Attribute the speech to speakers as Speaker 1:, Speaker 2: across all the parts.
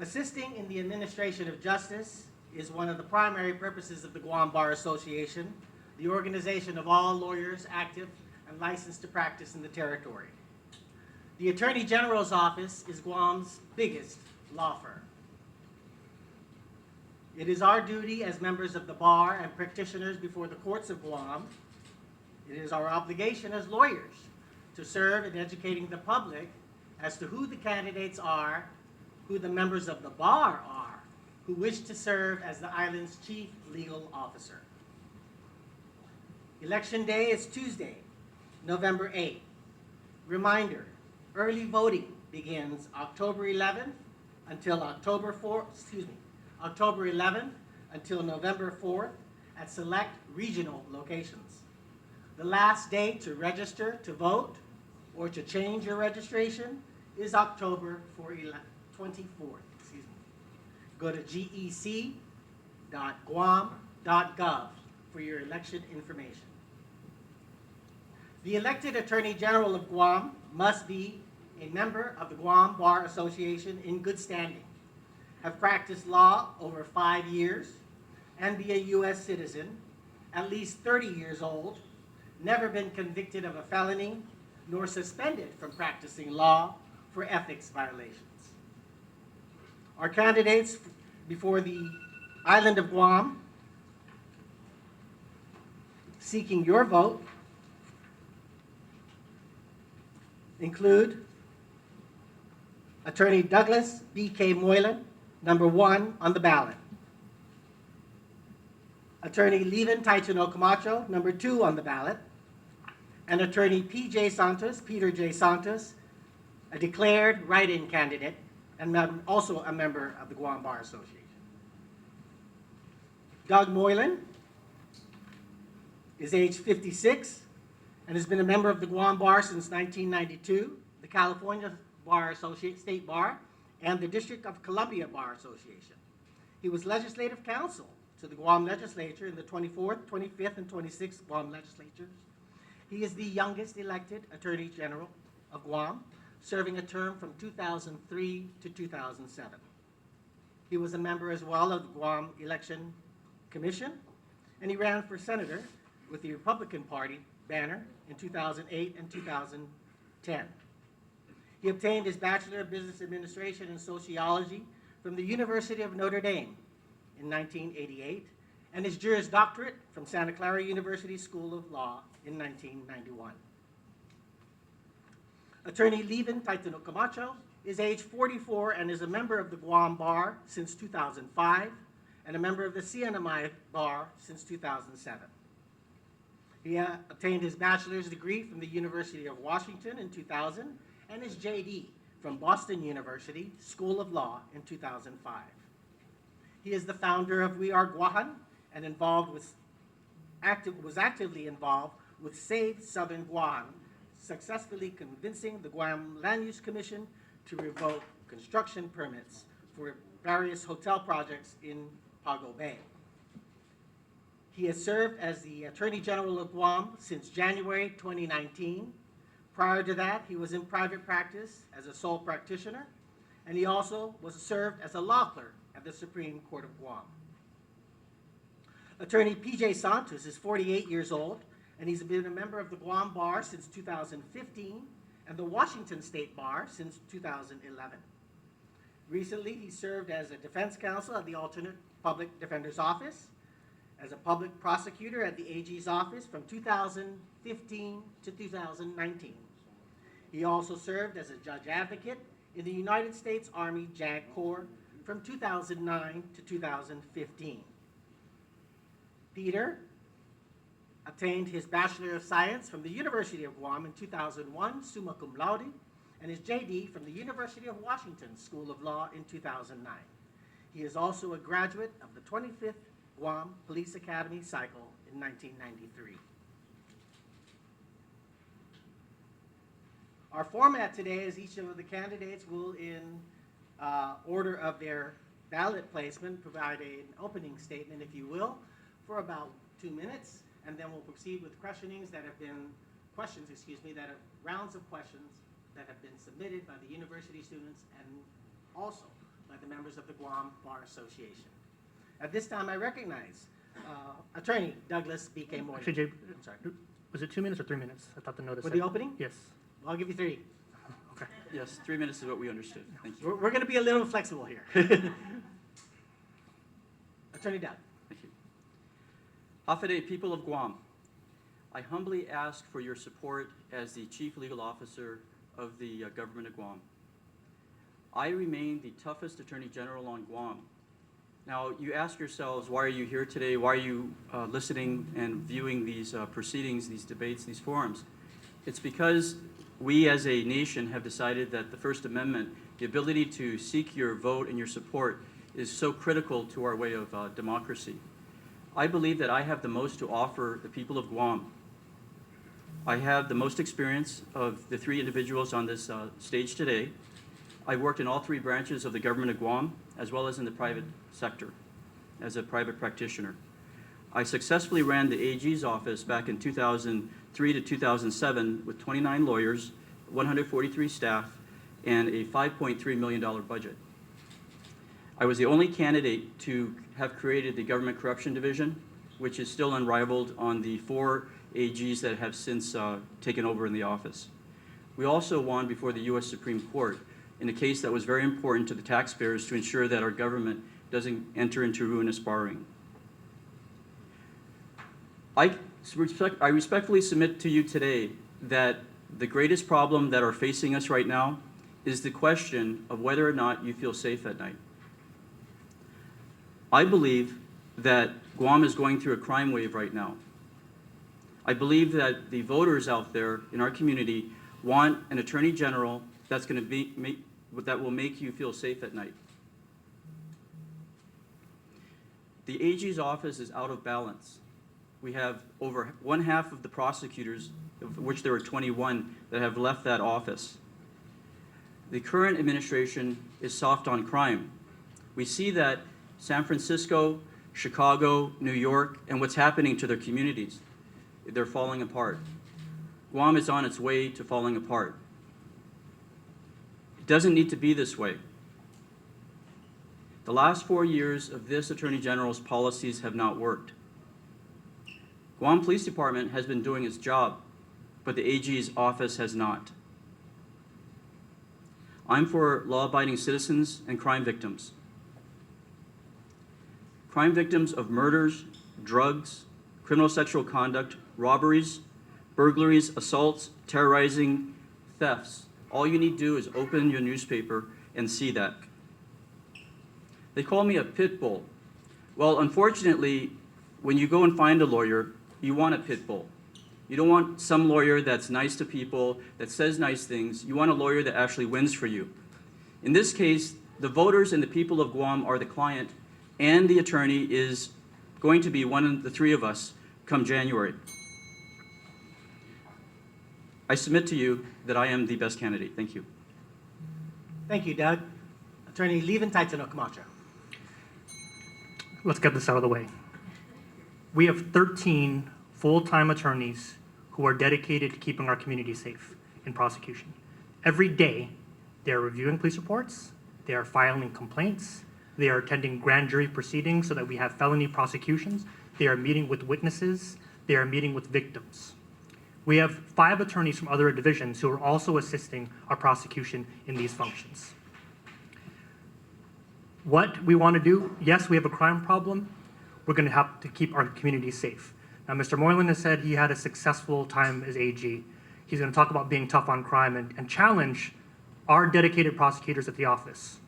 Speaker 1: Assisting in the administration of justice is one of the primary purposes of the Guam Bar Association, the organization of all lawyers active and licensed to practice in the territory. The Attorney General's office is Guam's biggest law firm. It is our duty as members of the bar and practitioners before the courts of Guam, it is our obligation as lawyers to serve in educating the public as to who the candidates are, who the members of the bar are, who wish to serve as the island's chief legal officer. Election day is Tuesday, November 8th. Reminder, early voting begins October 11th until October 11th until November 4th at select regional locations. The last day to register to vote or to change your registration is October 24th. Go to gec.guam.gov for your election information. The elected Attorney General of Guam must be a member of the Guam Bar Association in good standing, have practiced law over 5 years, and be a U.S. citizen, at least 30 years old, never been convicted of a felony, nor suspended from practicing law for ethics violations. Our candidates before the island of Guam seeking your vote include Attorney Douglas B.K. Moylan, number 1 on the ballot. Attorney Leevin Camacho, number 2 on the ballot. And Attorney Peter Santos, a declared write-in candidate and also a member of the Guam Bar Association. Doug Moylan is age 56 and has been a member of the Guam Bar since 1992, the California Bar Association, State Bar, and the District of Columbia Bar Association. He was legislative counsel to the Guam legislature in the 24th, 25th, and 26th Guam legislatures. He is the youngest elected Attorney General of Guam, serving a term from 2003 to 2007. He was a member as well of the Guam Election Commission, and he ran for senator with the Republican Party banner in 2008 and 2010. He obtained his Bachelor of Business Administration and Sociology from the University of Notre Dame in 1988, and his Juris Doctorate from Santa Clara University School of Law in 1991. Attorney Leevin Camacho is age 44 and is a member of the Guam Bar since 2005 and a member of the CNMI Bar since 2007. He obtained his bachelor's degree from the University of Washington in 2000 and his JD from Boston University School of Law in 2005. He is the founder of We Are Guahan and was actively involved with Save Southern Guam, successfully convincing the Guam Land Use Commission to revoke construction permits for various hotel projects in Pago Bay. He has served as the Attorney General of Guam since January 2019. Prior to that, he was in private practice as a sole practitioner, and he also served as a law clerk at the Supreme Court of Guam. Attorney Peter Santos is 48 years old, and he's been a member of the Guam Bar since 2015 and the Washington State Bar since 2011. Recently, he served as a defense counsel at the Alternate Public Defender's Office, as a public prosecutor at the AG's office from 2015 to 2019. He also served as a judge advocate in the United States Army JAG Corps from 2009 to 2015. Peter obtained his Bachelor of Science from the University of Guam in 2001, summa cum laude, and his JD from the University of Washington School of Law in 2009. He is also a graduate of the 25th Guam Police Academy cycle in 1993. Our format today is each of the candidates will, in order of their ballot placement, provide an opening statement, if you will, for about 2 minutes, and then we'll proceed with rounds of questions that have been submitted by the university students and also by the members of the Guam Bar Association. At this time, I recognize Attorney Douglas B.K. Moylan.
Speaker 2: Actually, Jay,
Speaker 1: I'm sorry.
Speaker 2: was it 2 minutes or 3 minutes? I thought the notice
Speaker 1: For
Speaker 2: said.
Speaker 1: the opening?
Speaker 2: Yes.
Speaker 1: Well, I'll give you 3.
Speaker 2: Okay.
Speaker 3: Yes, 3 minutes is what we understood. Thank you.
Speaker 1: We're going to be a little flexible here. Attorney Doug.
Speaker 3: Thank you. Hafide, people of Guam, I humbly ask for your support as the Chief Legal Officer of the Government of Guam. I remain the toughest Attorney General on Guam. Now, you ask yourselves, why are you here today? Why are you listening and viewing these proceedings, these debates, these forums? It's because we as a nation have decided that the First Amendment, the ability to seek your vote and your support, is so critical to our way of democracy. I believe that I have the most to offer the people of Guam. I have the most experience of the 3 individuals on this stage today. I've worked in all 3 branches of the Government of Guam, as well as in the private sector as a private practitioner. I successfully ran the AG's office back in 2003 to 2007 with 29 lawyers, 143 staff, and a $5.3 million budget. I was the only candidate to have created the Government Corruption Division, which is still unrivaled on the 4 AGs that have since taken over in the office. We also won before the U.S. Supreme Court in a case that was very important to the taxpayers to ensure that our government doesn't enter into ruinous borrowing. I respectfully submit to you today that the greatest problem that are facing us right now is the question of whether or not you feel safe at night. I believe that Guam is going through a crime wave right now. I believe that the voters out there in our community want an Attorney General that's going to that will make you feel safe at night. The AG's office is out of balance. We have over 1/2 of the prosecutors, of which there were 21, that have left that office. The current administration is soft on crime. We see that San Francisco, Chicago, New York, and what's happening to their communities. They're falling apart. Guam is on its way to falling apart. It doesn't need to be this way. The last 4 years of this Attorney General's policies have not worked. Guam Police Department has been doing its job, but the AG's office has not. I'm for law-abiding citizens and crime victims. Crime victims of murders, drugs, criminal sexual conduct, robberies, burglaries, assaults, terrorizing, thefts. All you need to do is open your newspaper and see that. They call me a pit bull. Well, unfortunately, when you go and find a lawyer, you want a pit bull. You don't want some lawyer that's nice to people, that says nice things. You want a lawyer that actually wins for you. In this case, the voters and the people of Guam are the client, and the attorney is going to be one of the 3 of us come January. I submit to you that I am the best candidate. Thank you.
Speaker 1: Thank you, Doug. Attorney Leevin Camacho.
Speaker 2: Let's get this out of the way. We have 13 full-time attorneys who are dedicated to keeping our community safe in prosecution. Every day, they are reviewing police reports, they are filing complaints, they are attending grand jury proceedings so that we have felony prosecutions, they are meeting with witnesses, they are meeting with victims. We have 5 attorneys from other divisions who are also assisting our prosecution in these functions. What we want to do, yes, we have a crime problem. We're going to have to keep our community safe. Now, Mr. Moylan has said he had a successful time as AG. He's going to talk about being tough on crime and challenge our dedicated prosecutors at the office.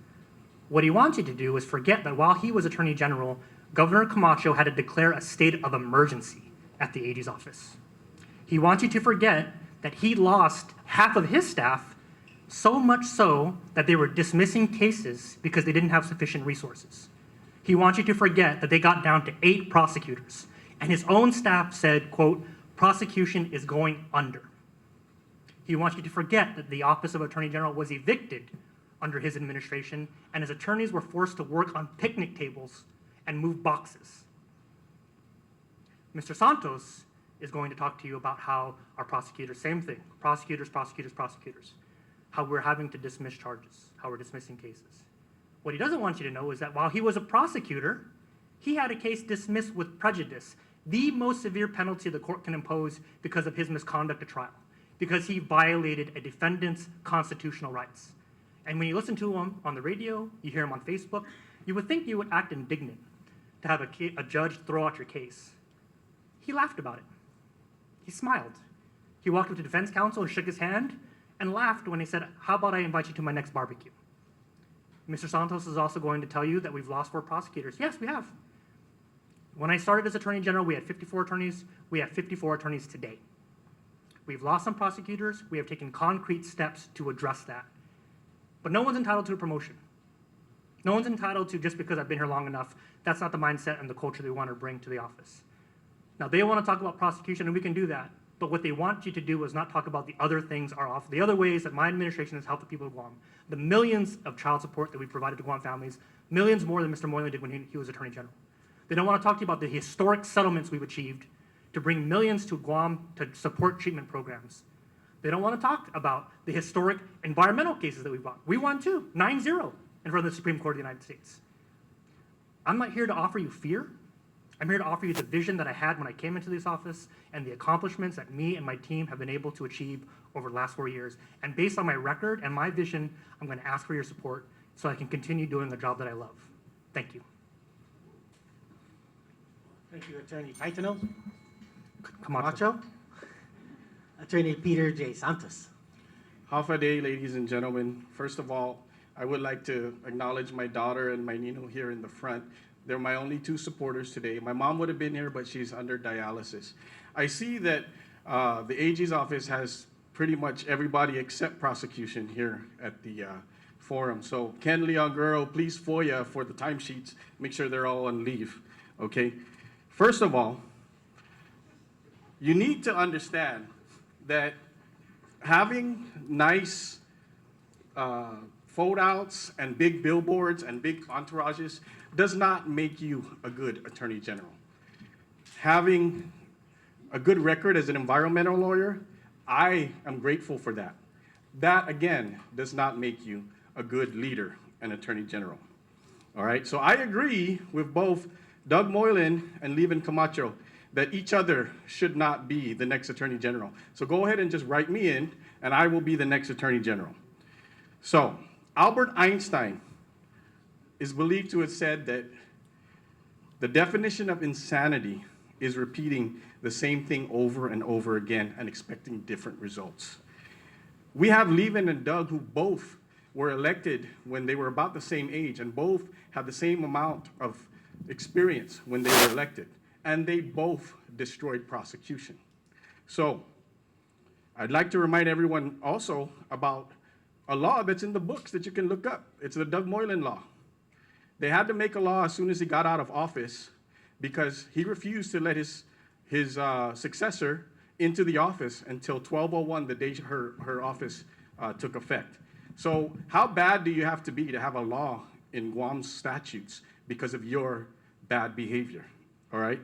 Speaker 2: What he wants you to do is forget that while he was Attorney General, Governor Camacho had to declare a state of emergency at the AG's office. He wants you to forget that he lost half of his staff, so much so that they were dismissing cases because they didn't have sufficient resources. He wants you to forget that they got down to 8 prosecutors, and his own staff said, quote, prosecution is going under. He wants you to forget that the Office of Attorney General was evicted under his administration, and his attorneys were forced to work on picnic tables and move boxes. Mr. Santos is going to talk to you about how our prosecutors, same thing, prosecutors, how we're having to dismiss charges, how we're dismissing cases. What he doesn't want you to know is that while he was a prosecutor, he had a case dismissed with prejudice, the most severe penalty the court can impose because of his misconduct at trial, because he violated a defendant's constitutional rights. And when you listen to him on the radio, you hear him on Facebook, you would think you would act indignant to have a judge throw out your case. He laughed about it. He smiled. He walked up to defense counsel and shook his hand and laughed when he said, "How about I invite you to my next barbecue?" Mr. Santos is also going to tell you that we've lost 4 prosecutors. Yes, we have. When I started as Attorney General, we had 54 attorneys. We have 54 attorneys today. We've lost some prosecutors. We have taken concrete steps to address that. But no one's entitled to a promotion. No one's entitled to, just because I've been here long enough. That's not the mindset and the culture they want to bring to the office. Now, they want to talk about prosecution, and we can do that. But what they want you to do is not talk about the other things are off, the other ways that my administration has helped the people of Guam, the millions of child support that we provided to Guam families, millions more than Mr. Moylan did when he was Attorney General. They don't want to talk to you about the historic settlements we've achieved to bring millions to Guam to support treatment programs. They don't want to talk about the historic environmental cases that we brought. We won too, 9-0 in front of the Supreme Court of the United States. I'm not here to offer you fear. I'm here to offer you the vision that I had when I came into this office and the accomplishments that me and my team have been able to achieve over the last 4 years. And based on my record and my vision, I'm going to ask for your support so I can continue doing the job that I love. Thank you.
Speaker 1: Thank you, Attorney Taitano
Speaker 2: Camacho.
Speaker 1: Camacho. Attorney Peter J. Santos.
Speaker 4: Half a day, ladies and gentlemen. First of all, I would like to acknowledge my daughter and my Nino here in the front. They're my only 2 supporters today. My mom would have been here, but she's under dialysis. I see that the AG's office has pretty much everybody except prosecution here at the forum. So Ken Leonguro, please FOIA for the timesheets. Make sure they're all on leave, okay? First of all, you need to understand that having nice fold-outs and big billboards and big entourages does not make you a good Attorney General. Having a good record as an environmental lawyer, I am grateful for that. That, again, does not make you a good leader and Attorney General. All right, so I agree with both Doug Moylan and Leevin Camacho that each other should not be the next Attorney General. So go ahead and just write me in, and I will be the next Attorney General. So Albert Einstein is believed to have said that the definition of insanity is repeating the same thing over and over again and expecting different results. We have Leevin and Doug, who both were elected when they were about the same age and both had the same amount of experience when they were elected, and they both destroyed prosecution. So I'd like to remind everyone also about a law that's in the books that you can look up. It's the Doug Moylan law. They had to make a law as soon as he got out of office because he refused to let his successor into the office until 12:01, the day her office took effect. So how bad do you have to be to have a law in Guam's statutes because of your bad behavior, all right?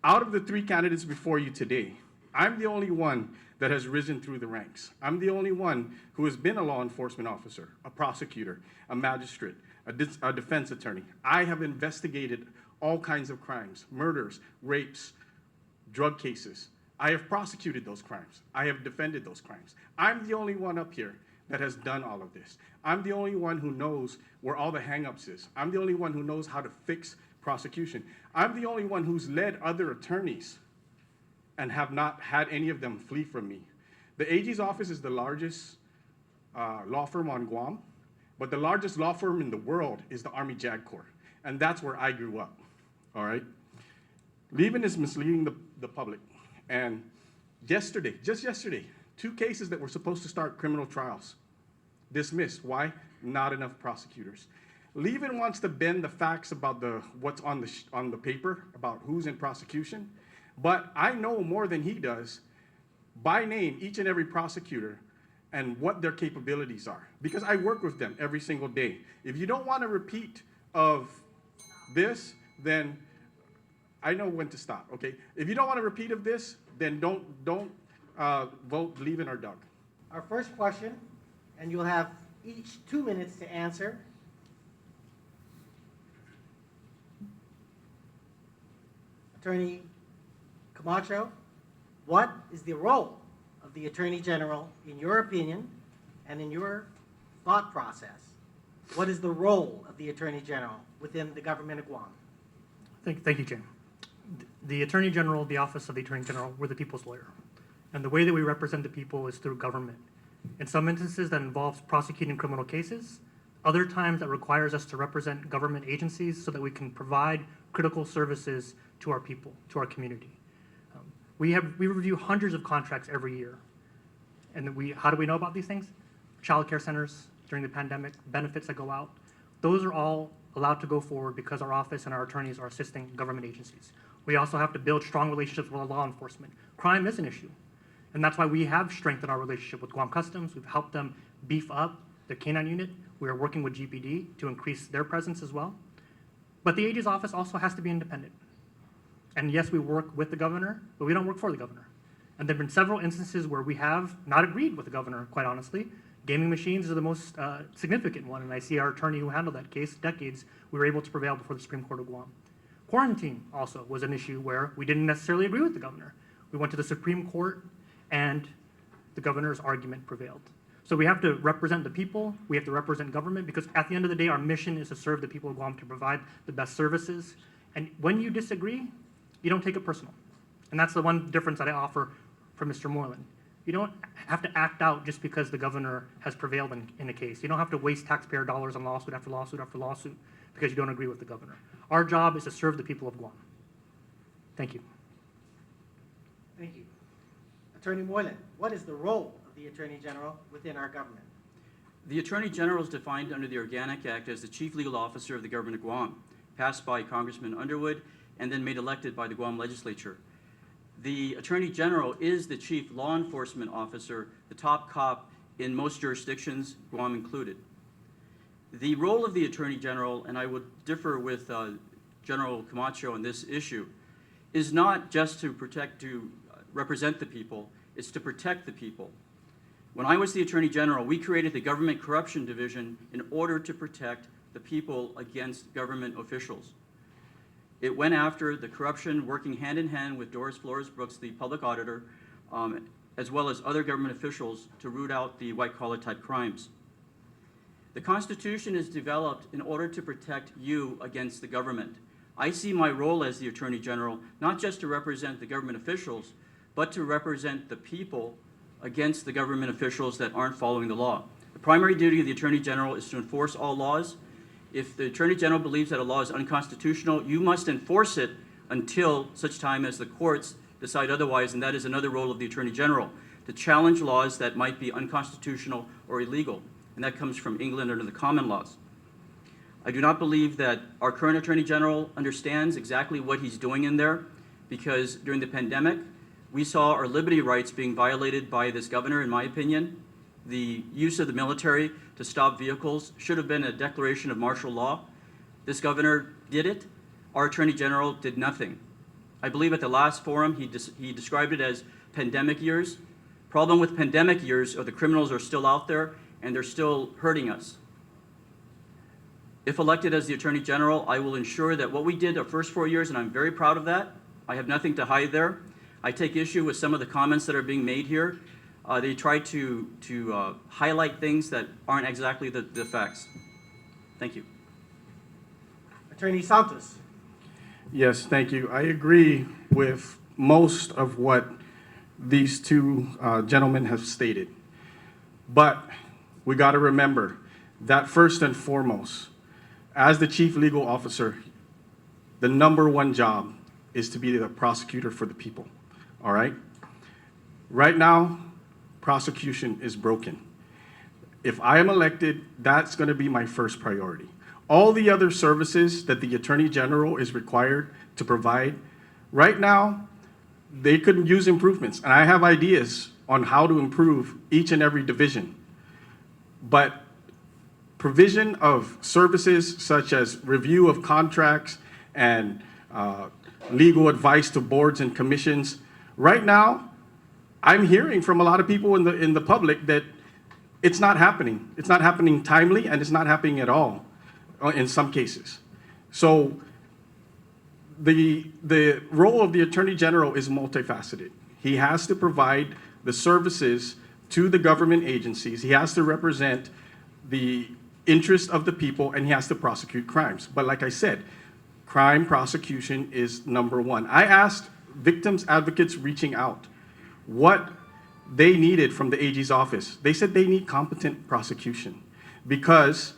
Speaker 4: Out of the 3 candidates before you today, I'm the only one that has risen through the ranks. I'm the only one who has been a law enforcement officer, a prosecutor, a magistrate, a defense attorney. I have investigated all kinds of crimes, murders, rapes, drug cases. I have prosecuted those crimes. I have defended those crimes. I'm the only one up here that has done all of this. I'm the only one who knows where all the hangups is. I'm the only one who knows how to fix prosecution. I'm the only one who's led other attorneys and have not had any of them flee from me. The AG's office is the largest law firm on Guam, but the largest law firm in the world is the Army JAG Corps, and that's where I grew up, all right? Leevin is misleading the public, and yesterday, just yesterday, 2 cases that were supposed to start criminal trials, dismissed. Why? Not enough prosecutors. Leevin wants to bend the facts about what's on the paper about who's in prosecution, but I know more than he does by name each and every prosecutor and what their capabilities are, because I work with them every single day. If you don't want a repeat of this, then I know when to stop, okay? If you don't want a repeat of this, then don't vote Leevin or Doug.
Speaker 1: Our first question, and you'll have each 2 minutes to answer, Attorney Camacho, what is the role of the Attorney General, in your opinion and in your thought process? What is the role of the Attorney General within the government of Guam?
Speaker 2: Thank you, Jim. The Attorney General, the Office of the Attorney General, we're the people's lawyer. And the way that we represent the people is through government. In some instances, that involves prosecuting criminal cases. Other times, that requires us to represent government agencies so that we can provide critical services to our people, to our community. We review hundreds of contracts every year. And how do we know about these things? Child care centers during the pandemic, benefits that go out. Those are all allowed to go forward because our office and our attorneys are assisting government agencies. We also have to build strong relationships with law enforcement. Crime is an issue. And that's why we have strengthened our relationship with Guam Customs. We've helped them beef up their canine unit. We are working with GPD to increase their presence as well. But the AG's office also has to be independent. And yes, we work with the governor, but we don't work for the governor. And there have been several instances where we have not agreed with the governor, quite honestly. Gaming machines are the most significant one, and I see our attorney who handled that case decades, we were able to prevail before the Supreme Court of Guam. Quarantine also was an issue where we didn't necessarily agree with the governor. We went to the Supreme Court, and the governor's argument prevailed. So we have to represent the people, we have to represent government, because at the end of the day, our mission is to serve the people of Guam, to provide the best services. And when you disagree, you don't take it personal. And that's the one difference that I offer from Mr. Moylan. You don't have to act out just because the governor has prevailed in a case. You don't have to waste taxpayer dollars on lawsuit after lawsuit after lawsuit because you don't agree with the governor. Our job is to serve the people of Guam. Thank you.
Speaker 1: Thank you. Attorney Moylan, what is the role of the Attorney General within our government?
Speaker 3: The Attorney General is defined under the Organic Act as the Chief Legal Officer of the Government of Guam, passed by Congressman Underwood and then made elected by the Guam Legislature. The Attorney General is the Chief Law Enforcement Officer, the top cop in most jurisdictions, Guam included. The role of the Attorney General, and I would differ with General Camacho on this issue, is not just to represent the people, it's to protect the people. When I was the Attorney General, we created the Government Corruption Division in order to protect the people against government officials. It went after the corruption, working hand in hand with Doris Flores Brooks, the public auditor, as well as other government officials to root out the white-collar type crimes. The Constitution is developed in order to protect you against the government. I see my role as the Attorney General not just to represent the government officials, but to represent the people against the government officials that aren't following the law. The primary duty of the Attorney General is to enforce all laws. If the Attorney General believes that a law is unconstitutional, you must enforce it until such time as the courts decide otherwise, and that is another role of the Attorney General, to challenge laws that might be unconstitutional or illegal, and that comes from England under the common laws. I do not believe that our current Attorney General understands exactly what he's doing in there, because during the pandemic, we saw our liberty rights being violated by this governor, in my opinion. The use of the military to stop vehicles should have been a declaration of martial law. This governor did it. Our Attorney General did nothing. I believe at the last forum, he described it as pandemic years. Problem with pandemic years are the criminals are still out there and they're still hurting us. If elected as the Attorney General, I will ensure that what we did our first 4 years, and I'm very proud of that, I have nothing to hide there. I take issue with some of the comments that are being made here. They try to highlight things that aren't exactly the facts. Thank you.
Speaker 1: Attorney Santos.
Speaker 4: Yes, thank you. I agree with most of what these two gentlemen have stated. But we got to remember that first and foremost, as the chief legal officer, the #1 job is to be the prosecutor for the people, all right? Right now, prosecution is broken. If I am elected, that's going to be my first priority. All the other services that the Attorney General is required to provide, right now, they could use improvements. And I have ideas on how to improve each and every division. But provision of services such as review of contracts and legal advice to boards and commissions, right now, I'm hearing from a lot of people in the public that it's not happening. It's not happening timely, and it's not happening at all in some cases. So the role of the Attorney General is multifaceted. He has to provide the services to the government agencies. He has to represent the interest of the people, and he has to prosecute crimes. But like I said, crime prosecution is number one. I asked victims advocates reaching out what they needed from the AG's office. They said they need competent prosecution because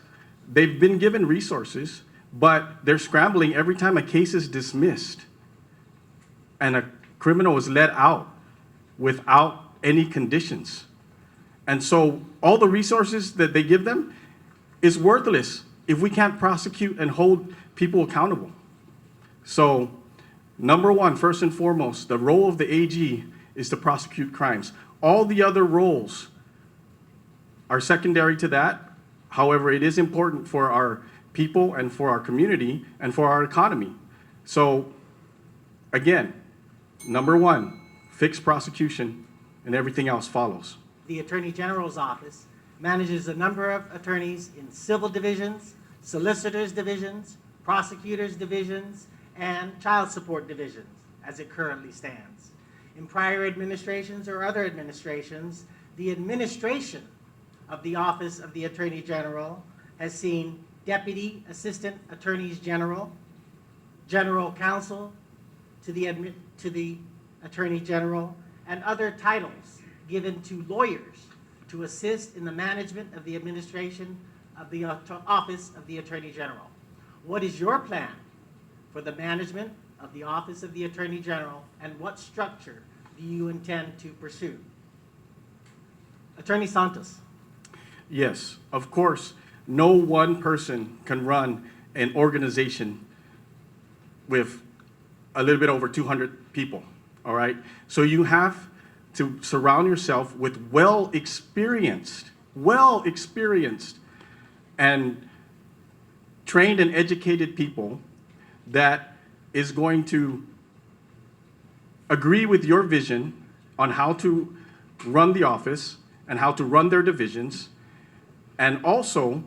Speaker 4: they've been given resources, but they're scrambling every time a case is dismissed and a criminal is let out without any conditions. And so all the resources that they give them is worthless if we can't prosecute and hold people accountable. So, number one, first and foremost, the role of the AG is to prosecute crimes. All the other roles are secondary to that. However, it is important for our people and for our community and for our economy. So, again, number one, fix prosecution and everything else follows.
Speaker 1: The Attorney General's office manages a number of attorneys in civil divisions, solicitors divisions, prosecutors divisions, and child support divisions as it currently stands. In prior administrations or other administrations, the administration of the Office of the Attorney General has seen Deputy Assistant Attorneys General, General Counsel to the Attorney General, and other titles given to lawyers to assist in the management of the administration of the Office of the Attorney General. What is your plan for the management of the Office of the Attorney General, and what structure do you intend to pursue? Attorney Santos.
Speaker 4: Yes, of course, no one person can run an organization with a little bit over 200 people, all right? So you have to surround yourself with well-experienced and trained and educated people that is going to agree with your vision on how to run the office and how to run their divisions, and also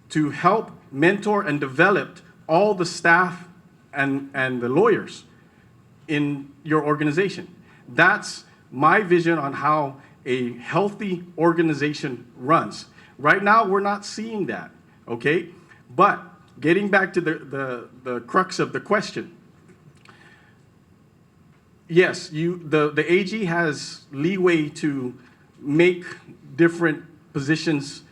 Speaker 4: to help mentor and develop all the staff and the lawyers in your organization. That's my vision on how a healthy organization runs. Right now, we're not seeing that, okay? But getting back to the crux of the question, yes, the AG has leeway to make different positions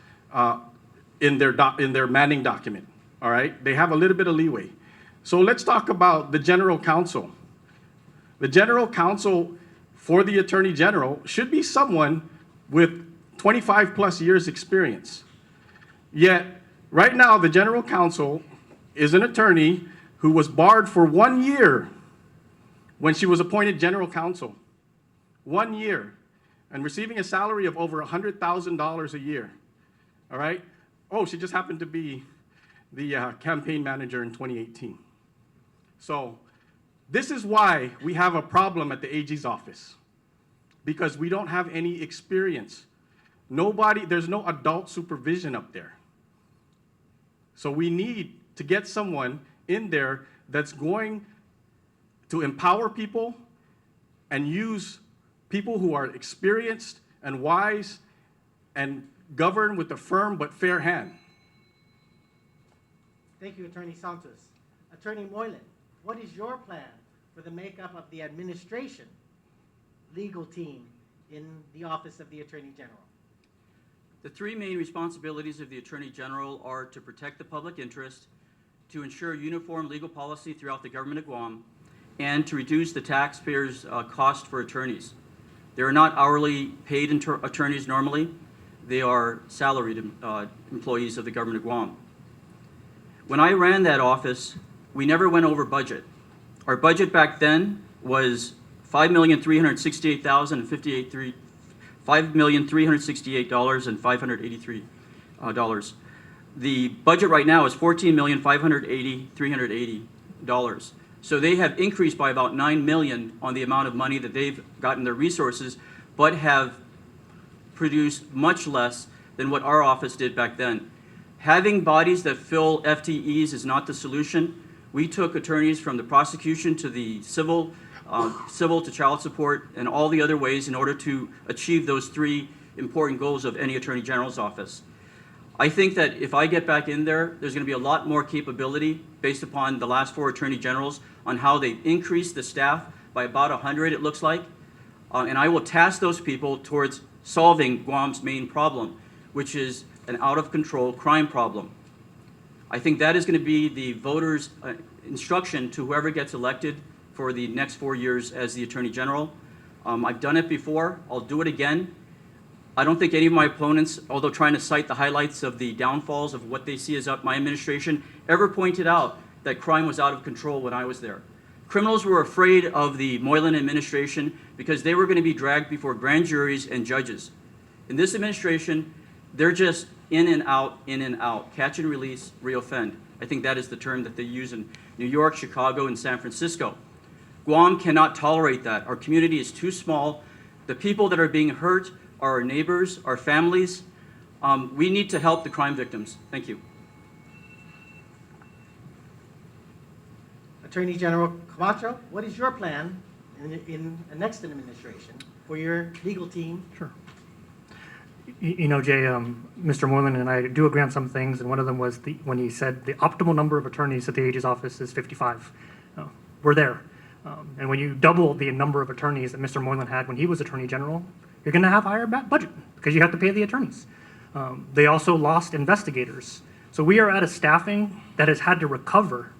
Speaker 4: in their Manning document, all right? They have a little bit of leeway. So let's talk about the General Counsel. The General Counsel for the Attorney General should be someone with 25 plus years experience. Yet, right now, the General Counsel is an attorney who was barred for 1 year when she was appointed General Counsel. 1 year, and receiving a salary of over $100,000 a year, all right? Oh, she just happened to be the campaign manager in 2018. So this is why we have a problem at the AG's office, because we don't have any experience. There's no adult supervision up there. So we need to get someone in there that's going to empower people and use people who are experienced and wise and govern with a firm but fair hand.
Speaker 1: Thank you, Attorney Santos. Attorney Moylan, what is your plan for the makeup of the administration legal team in the Office of the Attorney General?
Speaker 3: The three main responsibilities of the Attorney General are to protect the public interest, to ensure uniform legal policy throughout the government of Guam, and to reduce the taxpayers' cost for attorneys. They are not hourly paid attorneys normally. They are salaried employees of the government of Guam. When I ran that office, we never went over budget. Our budget back then was $5,368,583. The budget right now is $14,580,380. So they have increased by about $9 million on the amount of money that they've gotten their resources, but have produced much less than what our office did back then. Having bodies that fill FTEs is not the solution. We took attorneys from the prosecution to the civil to child support, and all the other ways in order to achieve those three important goals of any Attorney General's office. I think that if I get back in there, there's going to be a lot more capability based upon the last 4 Attorney Generals on how they increased the staff by about 100, it looks like. And I will task those people towards solving Guam's main problem, which is an out-of-control crime problem. I think that is going to be the voters' instruction to whoever gets elected for the next 4 years as the Attorney General. I've done it before. I'll do it again. I don't think any of my opponents, although trying to cite the highlights of the downfalls of what they see as my administration, ever pointed out that crime was out of control when I was there. Criminals were afraid of the Moylan administration because they were going to be dragged before grand juries and judges. In this administration, they're just in and out, catch and release, reoffend. I think that is the term that they use in New York, Chicago, and San Francisco. Guam cannot tolerate that. Our community is too small. The people that are being hurt are our neighbors, our families. We need to help the crime victims. Thank you.
Speaker 1: Attorney General Camacho, what is your plan in the next administration for your legal team?
Speaker 2: Sure. You know, Jay, Mr. Moylan and I do agree on some things, and one of them was when he said the optimal number of attorneys at the AG's office is 55. We're there. And when you double the number of attorneys that Mr. Moylan had when he was Attorney General, you're going to have a higher budget because you have to pay the attorneys. They also lost investigators. So we are at a staffing that has had to recover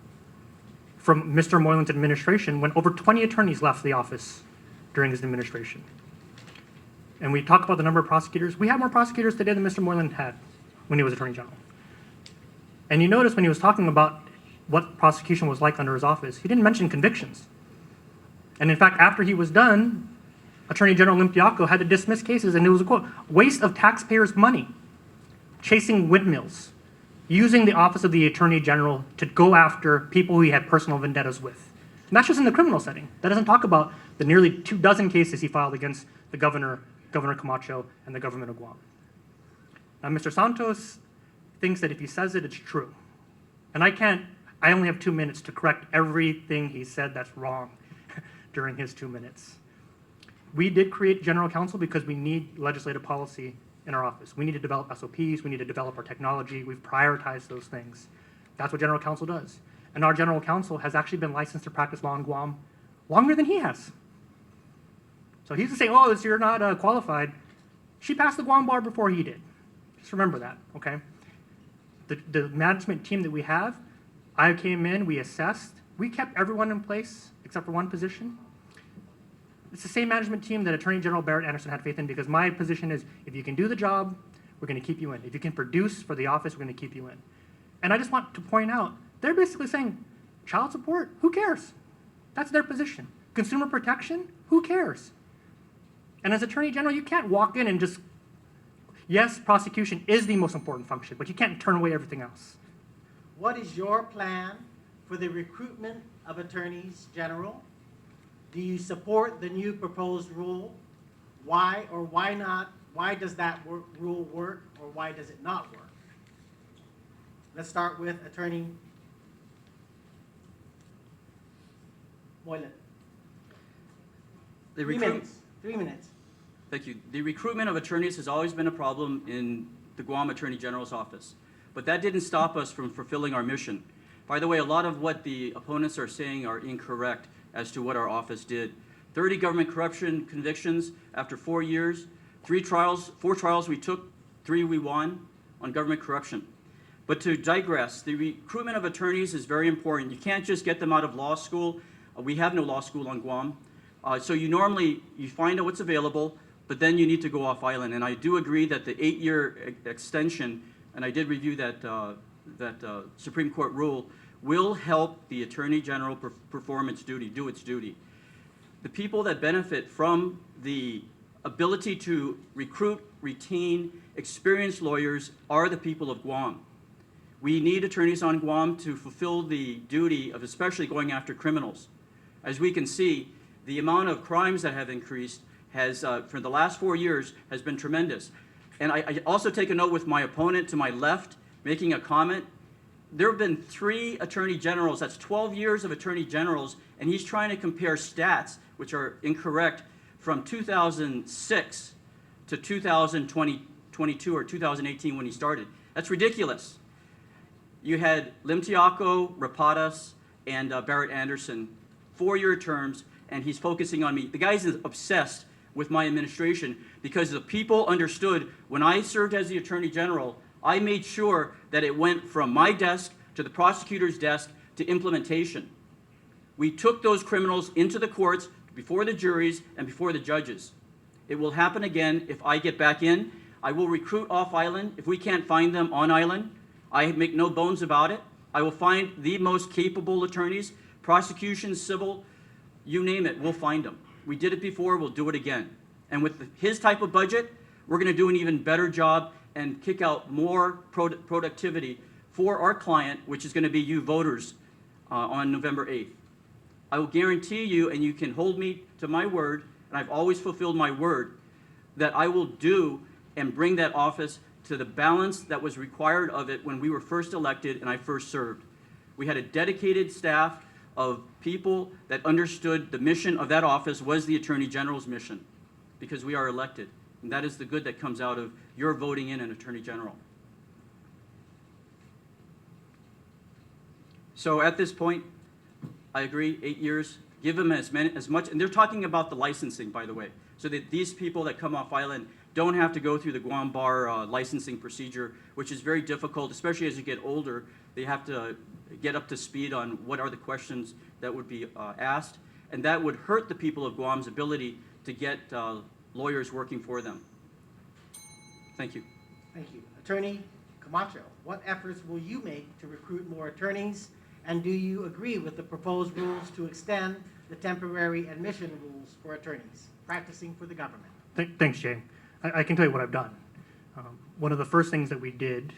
Speaker 2: from Mr. Moylan's administration when over 20 attorneys left the office during his administration. And we talk about the number of prosecutors. We have more prosecutors today than Mr. Moylan had when he was Attorney General. And you notice when he was talking about what prosecution was like under his office, he didn't mention convictions. And in fact, after he was done, Attorney General Limpiaco had to dismiss cases, and it was a quote, waste of taxpayers' money, chasing windmills, using the office of the Attorney General to go after people who he had personal vendettas with. And that's just in the criminal setting. That doesn't talk about the nearly 24 cases he filed against the Governor Camacho, and the government of Guam. Now, Mr. Santos thinks that if he says it, it's true. And I only have 2 minutes to correct everything he said that's wrong during his 2 minutes. We did create general counsel because we need legislative policy in our office. We need to develop SOPs, we need to develop our technology, we've prioritized those things. That's what general counsel does. And our general counsel has actually been licensed to practice law in Guam longer than he has. So he's saying, oh, you're not qualified. She passed the Guam Bar before he did. Just remember that, okay? The management team that we have, I came in, we assessed, we kept everyone in place except for one position. It's the same management team that Attorney General Barrett Anderson had faith in because my position is, if you can do the job, we're going to keep you in. If you can produce for the office, we're going to keep you in. And I just want to point out, they're basically saying, child support, who cares? That's their position. Consumer protection, who cares? And as Attorney General, you can't walk in and just, yes, prosecution is the most important function, but you can't turn away everything else.
Speaker 1: What is your plan for the recruitment of attorneys general? Do you support the new proposed rule? Why or why not? Why does that rule work or why does it not work? Let's start with Attorney Moylan. 3 minutes. 3 minutes.
Speaker 3: Thank you. The recruitment of attorneys has always been a problem in the Guam Attorney General's office, but that didn't stop us from fulfilling our mission. By the way, a lot of what the opponents are saying are incorrect as to what our office did. 30 government corruption convictions after 4 years, 4 trials we took, 3 we won on government corruption. But to digress, the recruitment of attorneys is very important. You can't just get them out of law school. We have no law school on Guam. So you find out what's available, but then you need to go off island. And I do agree that the 8-year extension, and I did review that Supreme Court rule, will help the Attorney General perform its duty, do its duty. The people that benefit from the ability to recruit, retain experienced lawyers are the people of Guam. We need attorneys on Guam to fulfill the duty of especially going after criminals. As we can see, the amount of crimes that have increased has, for the last 4 years, has been tremendous. And I also take a note with my opponent to my left making a comment. there have been 3 attorney generals, that's 12 years of attorney generals, and he's trying to compare stats, which are incorrect, from 2006 to 2022 or 2018 when he started. That's ridiculous. You had Lim Tiaco, Rapadas, and Barrett Anderson, 4-year terms, and he's focusing on me. The guy's obsessed with my administration because the people understood when I served as the Attorney General, I made sure that it went from my desk to the prosecutor's desk to implementation. We took those criminals into the courts before the juries and before the judges. It will happen again if I get back in. I will recruit off island. If we can't find them on island, I make no bones about it. I will find the most capable attorneys, prosecution, civil, you name it, we'll find them. We did it before, we'll do it again. And with his type of budget, we're going to do an even better job and kick out more productivity for our client, which is going to be you voters on November 8th. I will guarantee you, and you can hold me to my word, and I've always fulfilled my word, that I will do and bring that office to the balance that was required of it when we were first elected and I first served. We had a dedicated staff of people that understood the mission of that office was the Attorney General's mission, because we are elected. And that is the good that comes out of your voting in an Attorney General. So at this point, I agree, 8 years, give them as much, and they're talking about the licensing, by the way, so that these people that come off island don't have to go through the Guam Bar licensing procedure, which is very difficult, especially as you get older. They have to get up to speed on what are the questions that would be asked, and that would hurt the people of Guam's ability to get lawyers working for them. Thank you.
Speaker 1: Thank you. Attorney Camacho, what efforts will you make to recruit more attorneys, and do you agree with the proposed rules to extend the temporary admission rules for attorneys practicing for the government?
Speaker 2: Thanks, Jay. I can tell you what I've done. One of the first things that we did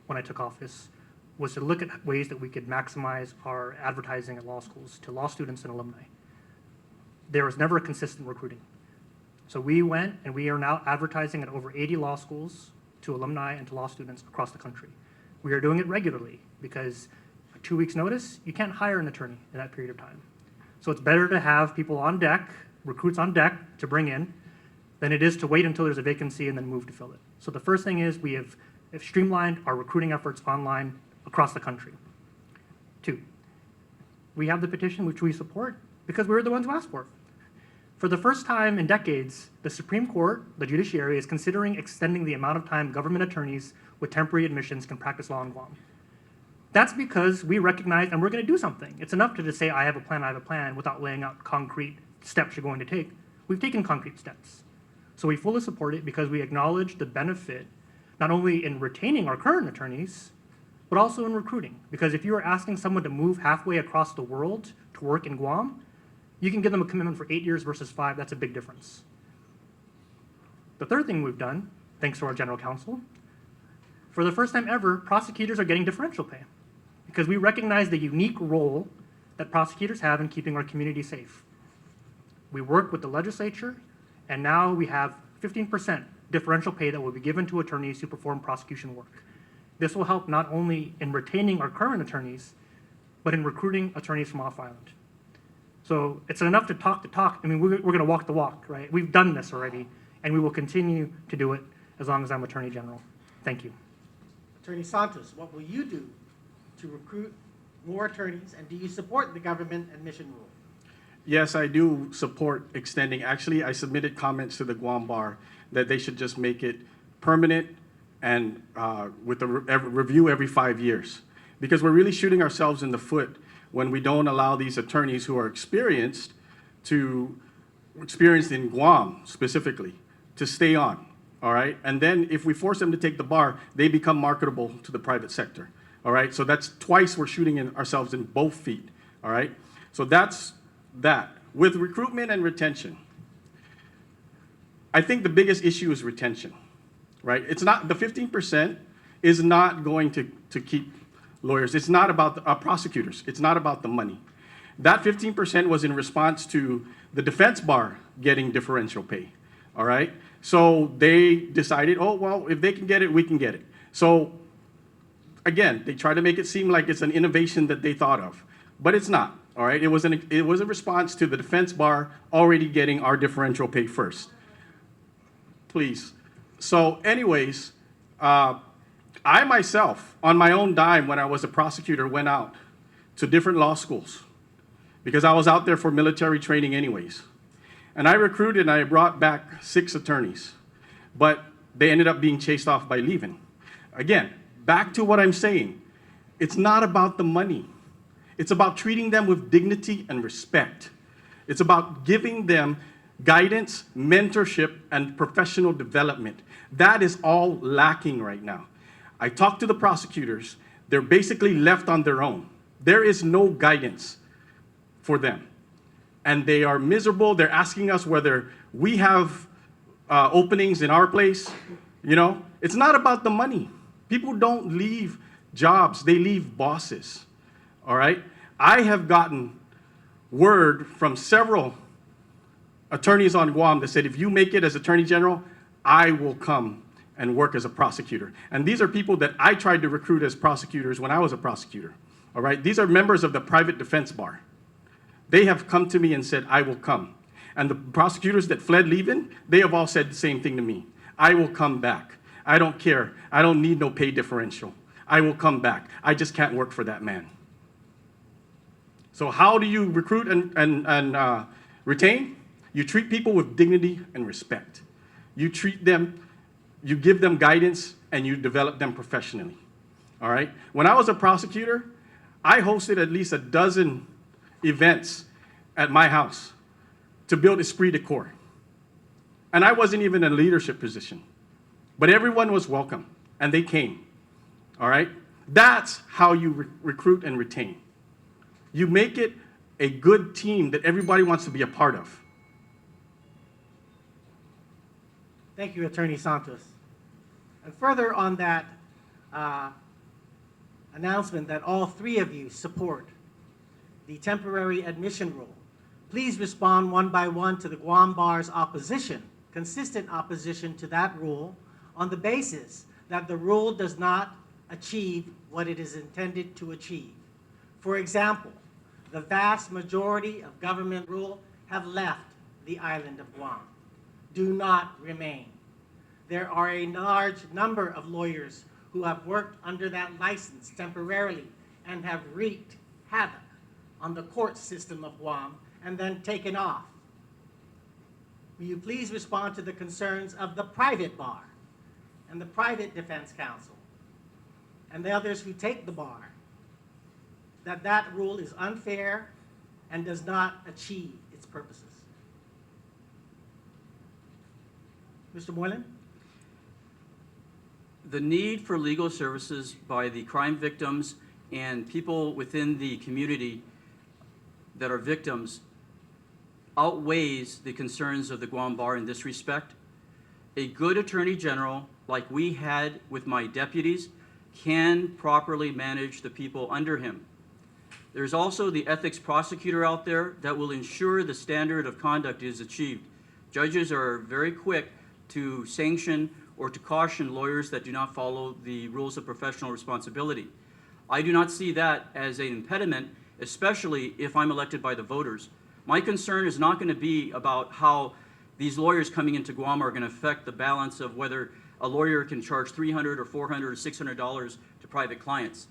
Speaker 2: when I took office was to look at ways that we could maximize our advertising at law schools to law students and alumni. There was never a consistent recruiting. So we went and we are now advertising at over 80 law schools to alumni and to law students across the country. We are doing it regularly because for 2 weeks' notice, you can't hire an attorney in that period of time. So it's better to have people on deck, recruits on deck to bring in, than it is to wait until there's a vacancy and then move to fill it. So the first thing is we have streamlined our recruiting efforts online across the country. 2, we have the petition which we support because we were the ones who asked for it. For the first time in decades, the Supreme Court, the judiciary, is considering extending the amount of time government attorneys with temporary admissions can practice law in Guam. That's because we recognize, and we're going to do something. It's enough to just say, I have a plan, without laying out concrete steps you're going to take. We've taken concrete steps. So we fully support it because we acknowledge the benefit, not only in retaining our current attorneys, but also in recruiting. Because if you are asking someone to move halfway across the world to work in Guam, you can give them a commitment for 8 years versus 5. That's a big difference. The third thing we've done, thanks to our general counsel, for the first time ever, prosecutors are getting differential pay because we recognize the unique role that prosecutors have in keeping our community safe. We work with the legislature, and now we have 15% differential pay that will be given to attorneys who perform prosecution work. This will help not only in retaining our current attorneys, but in recruiting attorneys from off-island. So it's enough to talk the talk. I mean, we're going to walk the walk, right? We've done this already, and we will continue to do it as long as I'm Attorney General. Thank you.
Speaker 1: Attorney Santos, what will you do to recruit more attorneys, and do you support the government admission rule?
Speaker 4: Yes, I do support extending. Actually, I submitted comments to the Guam Bar that they should just make it permanent and with a review every 5 years. Because we're really shooting ourselves in the foot when we don't allow these attorneys who are experienced in Guam specifically, to stay on, all right? And then if we force them to take the bar, they become marketable to the private sector, all right? So that's twice we're shooting ourselves in both feet, all right? So that's that. With recruitment and retention, I think the biggest issue is retention, right? It's not, the 15% is not going to keep lawyers. It's not about the prosecutors. It's not about the money. That 15% was in response to the defense bar getting differential pay, all right? So they decided, oh, well, if they can get it, we can get it. So again, they try to make it seem like it's an innovation that they thought of, but it's not, all right? It was a response to the defense bar already getting our differential pay first. Please. So anyways, I myself, on my own dime when I was a prosecutor, went out to different law schools because I was out there for military training anyways. And I recruited and I brought back 6 attorneys, but they ended up being chased off by Leevin. Again, back to what I'm saying. It's not about the money. It's about treating them with dignity and respect. It's about giving them guidance, mentorship, and professional development. That is all lacking right now. I talked to the prosecutors. They're basically left on their own. There is no guidance for them. And they are miserable. They're asking us whether we have openings in our place. You know, it's not about the money. People don't leave jobs. They leave bosses. All right? I have gotten word from several attorneys on Guam that said, if you make it as Attorney General, I will come and work as a prosecutor. And these are people that I tried to recruit as prosecutors when I was a prosecutor. All right? These are members of the private defense bar. They have come to me and said, I will come. And the prosecutors that fled Leevin, they have all said the same thing to me. I will come back. I don't care. I don't need no pay differential. I will come back. I just can't work for that man. So how do you recruit and retain? You treat people with dignity and respect. You treat them, you give them guidance, and you develop them professionally. All right? When I was a prosecutor, I hosted at least a dozen events at my house to build esprit de corps. And I wasn't even in a leadership position. But everyone was welcome, and they came. All right? That's how you recruit and retain. You make it a good team that everybody wants to be a part of.
Speaker 1: Thank you, Attorney Santos. And further on that announcement that all 3 of you support the temporary admission rule, please respond one by one to the Guam Bar's opposition, consistent opposition to that rule, on the basis that the rule does not achieve what it is intended to achieve. For example, the vast majority of government rule have left the island of Guam. Do not remain. There are a large number of lawyers who have worked under that license temporarily and have wreaked havoc on the court system of Guam and then taken off. Will you please respond to the concerns of the private bar and the private defense counsel and the others who take the bar, that that rule is unfair and does not achieve its purposes? Mr. Moylan?
Speaker 3: The need for legal services by the crime victims and people within the community that are victims outweighs the concerns of the Guam Bar in this respect. A good Attorney General, like we had with my deputies, can properly manage the people under him. There's also the ethics prosecutor out there that will ensure the standard of conduct is achieved. Judges are very quick to sanction or to caution lawyers that do not follow the rules of professional responsibility. I do not see that as an impediment, especially if I'm elected by the voters. My concern is not going to be about how these lawyers coming into Guam are going to affect the balance of whether a lawyer can charge $300 or $400 or $600 to private clients.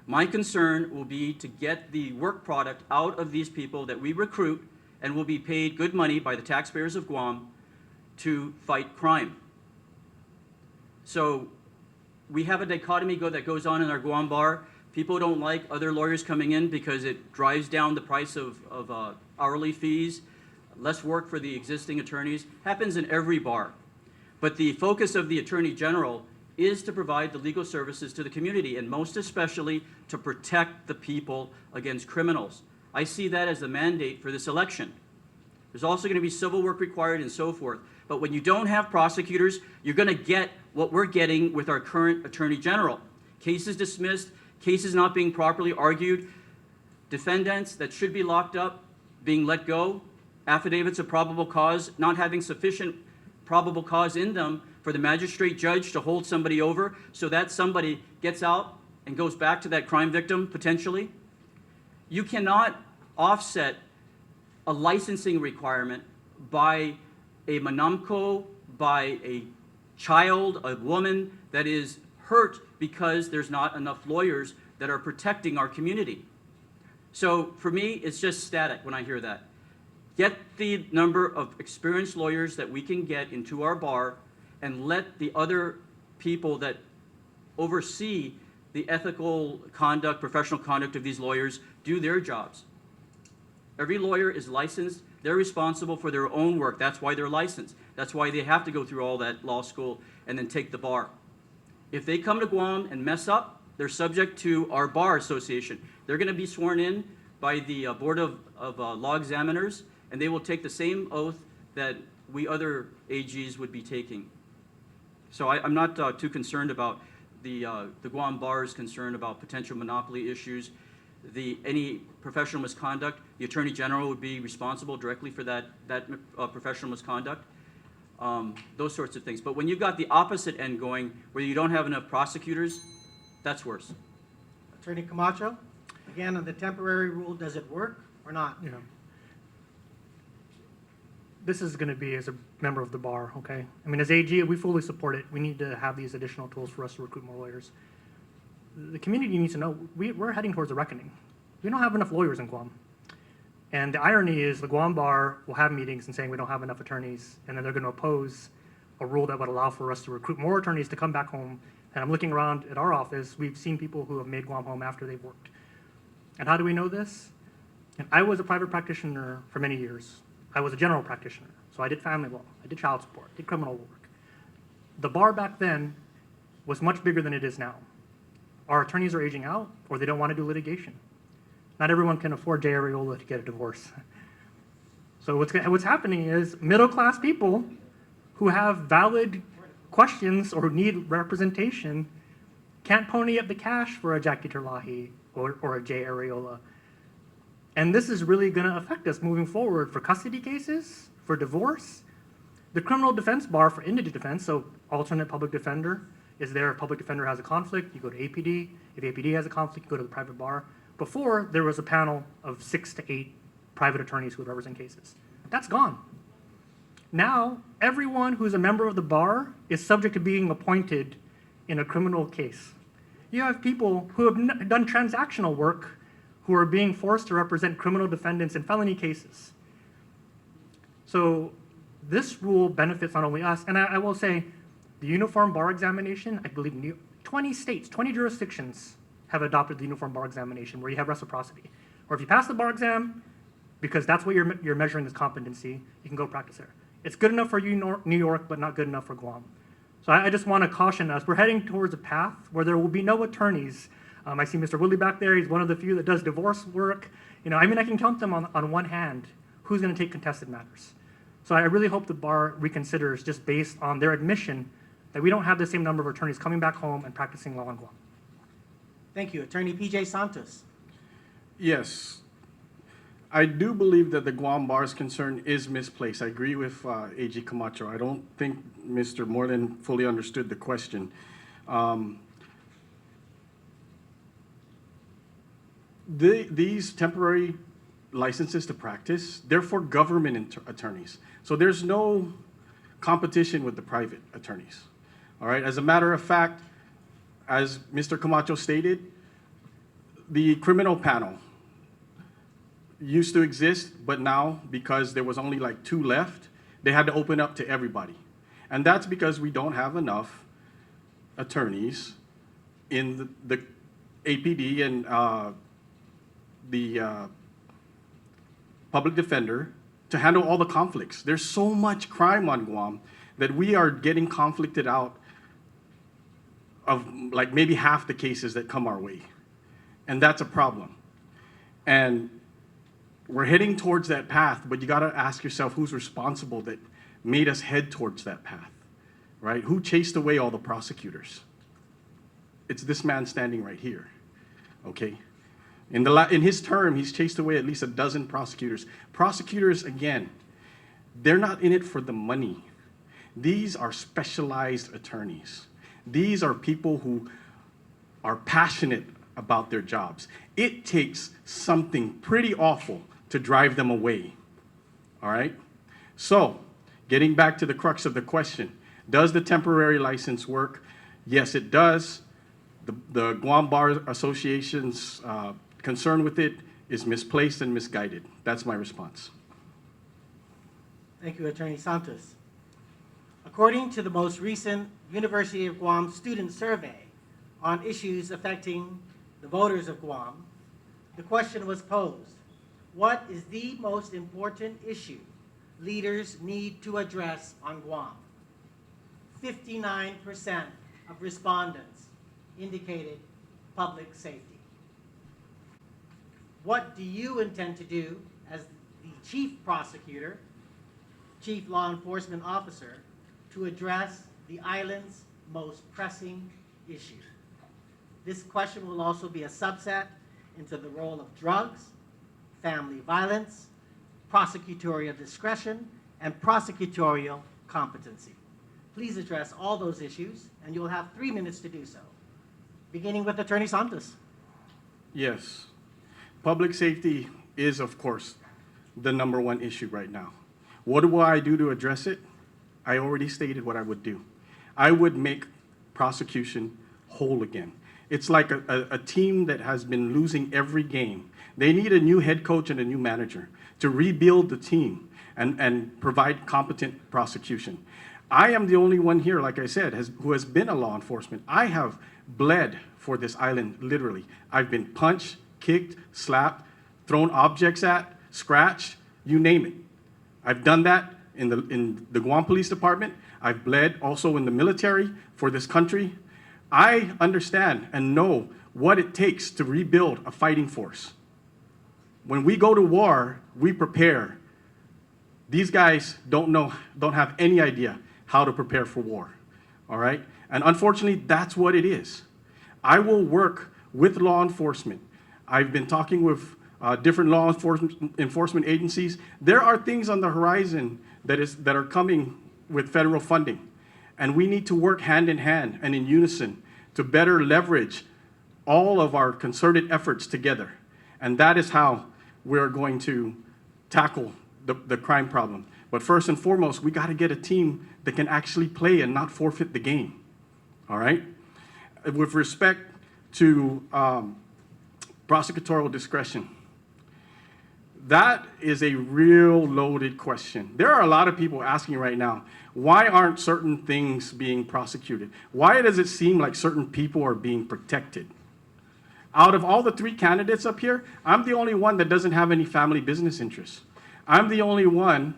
Speaker 3: My concern will be to get the work product out of these people that we recruit and will be paid good money by the taxpayers of Guam to fight crime. So we have a dichotomy that goes on in our Guam Bar. People don't like other lawyers coming in because it drives down the price of hourly fees, less work for the existing attorneys. Happens in every bar. But the focus of the Attorney General is to provide the legal services to the community, and most especially to protect the people against criminals. I see that as the mandate for this election. There's also going to be civil work required and so forth. But when you don't have prosecutors, you're going to get what we're getting with our current Attorney General. Cases dismissed, cases not being properly argued, defendants that should be locked up being let go, affidavits of probable cause not having sufficient probable cause in them for the magistrate judge to hold somebody over, so that somebody gets out and goes back to that crime victim potentially, you cannot offset a licensing requirement by a manamko, by a child, a woman that is hurt because there's not enough lawyers that are protecting our community. So for me, it's just static when I hear that. Get the number of experienced lawyers that we can get into our bar and let the other people that oversee the ethical conduct, professional conduct of these lawyers do their jobs. Every lawyer is licensed. They're responsible for their own work. That's why they're licensed. That's why they have to go through all that law school and then take the bar. If they come to Guam and mess up, they're subject to our Bar Association. They're going to be sworn in by the Board of Law Examiners, and they will take the same oath that we other AGs would be taking. So I'm not too concerned about the Guam Bar's concern about potential monopoly issues. Any professional misconduct, the Attorney General would be responsible directly for that professional misconduct. Those sorts of things. But when you've got the opposite end going, where you don't have enough prosecutors, that's worse.
Speaker 1: Attorney Camacho, again, on the temporary rule, does it work or not?
Speaker 2: Yeah. This is going to be as a member of the bar, okay? I mean, as AG, we fully support it. We need to have these additional tools for us to recruit more lawyers. The community needs to know we're heading towards a reckoning. We don't have enough lawyers in Guam. And the irony is the Guam Bar will have meetings and saying we don't have enough attorneys, and then they're going to oppose a rule that would allow for us to recruit more attorneys to come back home. And I'm looking around at our office, we've seen people who have made Guam home after they've worked. And how do we know this? And I was a private practitioner for many years. I was a general practitioner, so I did family law, I did child support, did criminal work. The bar back then was much bigger than it is now. Our attorneys are aging out, or they don't want to do litigation. Not everyone can afford J. Areola to get a divorce. So what's happening is middle-class people who have valid questions or who need representation can't pony up the cash for a Jackie Terlahi or a J. Areola. And this is really going to affect us moving forward for custody cases, for divorce. The criminal defense bar for indigent defense, so alternate public defender, is there. If public defender has a conflict, you go to APD. If APD has a conflict, you go to the private bar. Before, there was a panel of 6 to 8 private attorneys who would represent cases. That's gone. Now, everyone who's a member of the bar is subject to being appointed in a criminal case. You have people who have done transactional work who are being forced to represent criminal defendants in felony cases. So this rule benefits not only us, and I will say the uniform bar examination, I believe 20 states, 20 jurisdictions have adopted the uniform bar examination where you have reciprocity. Or if you pass the bar exam, because that's what you're measuring as competency, you can go practice there. It's good enough for New York, but not good enough for Guam. So I just want to caution us. We're heading towards a path where there will be no attorneys. I see Mr. Woodley back there. He's one of the few that does divorce work. I can count them on one hand who's going to take contested matters. So I really hope the bar reconsiders just based on their admission that we don't have the same number of attorneys coming back home and practicing law in Guam.
Speaker 1: Thank you. Attorney P.J. Santos.
Speaker 4: Yes. I do believe that the Guam Bar's concern is misplaced. I agree with AG Camacho. I don't think Mr. Moylan fully understood the question. These temporary licenses to practice, they're for government attorneys. So there's no competition with the private attorneys. All right. As a matter of fact, as Mr. Camacho stated, the criminal panel used to exist, but now, because there was only like 2 left, they had to open up to everybody. And that's because we don't have enough attorneys in the APD and the public defender to handle all the conflicts. There's so much crime on Guam that we are getting conflicted out of like maybe half the cases that come our way. And that's a problem. And we're heading towards that path, but you gotta ask yourself who's responsible that made us head towards that path, right? Who chased away all the prosecutors? It's this man standing right here, okay? In his term, he's chased away at least 12 prosecutors. Prosecutors, again, they're not in it for the money. These are specialized attorneys. These are people who are passionate about their jobs. It takes something pretty awful to drive them away, all right? So, getting back to the crux of the question, does the temporary license work? Yes, it does. The Guam Bar Association's concern with it is misplaced and misguided. That's my response.
Speaker 1: Thank you, Attorney Santos. According to the most recent University of Guam student survey on issues affecting the voters of Guam, the question was posed, what is the most important issue leaders need to address on Guam? 59% of respondents indicated public safety. What do you intend to do as the chief prosecutor, chief law enforcement officer, to address the island's most pressing issue? This question will also be a subset into the role of drugs, family violence, prosecutorial discretion, and prosecutorial competency. Please address all those issues, and you'll have 3 minutes to do so. Beginning with Attorney Santos.
Speaker 4: Yes. Public safety is, of course, the #1 issue right now. What do I do to address it? I already stated what I would do. I would make prosecution whole again. It's like a team that has been losing every game. They need a new head coach and a new manager to rebuild the team and provide competent prosecution. I am the only one here, like I said, who has been a law enforcement. I have bled for this island, literally. I've been punched, kicked, slapped, thrown objects at, scratched, you name it. I've done that in the Guam Police Department. I've bled also in the military for this country. I understand and know what it takes to rebuild a fighting force. When we go to war, we prepare. These guys don't have any idea how to prepare for war, all right? And unfortunately, that's what it is. I will work with law enforcement. I've been talking with different law enforcement agencies. There are things on the horizon that are coming with federal funding, and we need to work hand in hand and in unison to better leverage all of our concerted efforts together. And that is how we're going to tackle the crime problem. But first and foremost, we got to get a team that can actually play and not forfeit the game, all right? With respect to prosecutorial discretion, that is a real loaded question. There are a lot of people asking right now, why aren't certain things being prosecuted? Why does it seem like certain people are being protected? Out of all the 3 candidates up here, I'm the only one that doesn't have any family business interests. I'm the only one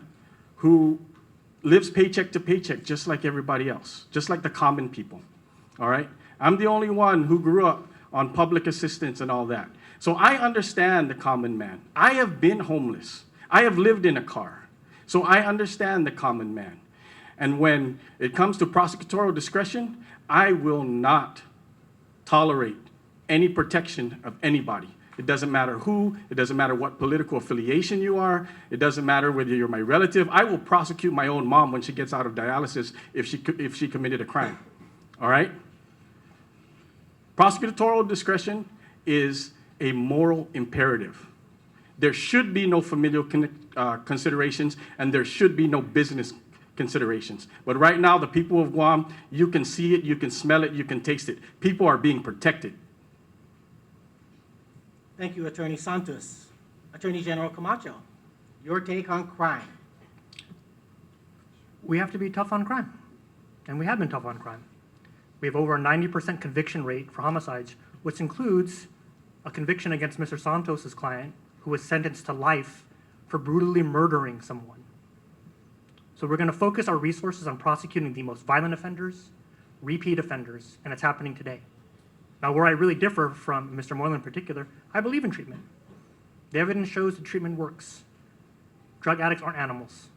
Speaker 4: who lives paycheck to paycheck just like everybody else, just like the common people, all right? I'm the only one who grew up on public assistance and all that. So I understand the common man. I have been homeless. I have lived in a car. So I understand the common man. And when it comes to prosecutorial discretion, I will not tolerate any protection of anybody. It doesn't matter who, it doesn't matter what political affiliation you are, it doesn't matter whether you're my relative. I will prosecute my own mom when she gets out of dialysis if she committed a crime, all right? Prosecutorial discretion is a moral imperative. There should be no familial considerations, and there should be no business considerations. But right now, the people of Guam, you can see it, you can smell it, you can taste it. People are being protected.
Speaker 1: Thank you, Attorney Santos. Attorney General Camacho, your take on crime.
Speaker 2: We have to be tough on crime, and we have been tough on crime. We have over a 90% conviction rate for homicides, which includes a conviction against Mr. Santos' client, who was sentenced to life for brutally murdering someone. So we're going to focus our resources on prosecuting the most violent offenders, repeat offenders, and it's happening today. Now, where I really differ from Mr. Moylan in particular, I believe in treatment. The evidence shows the treatment works. Drug addicts aren't animals.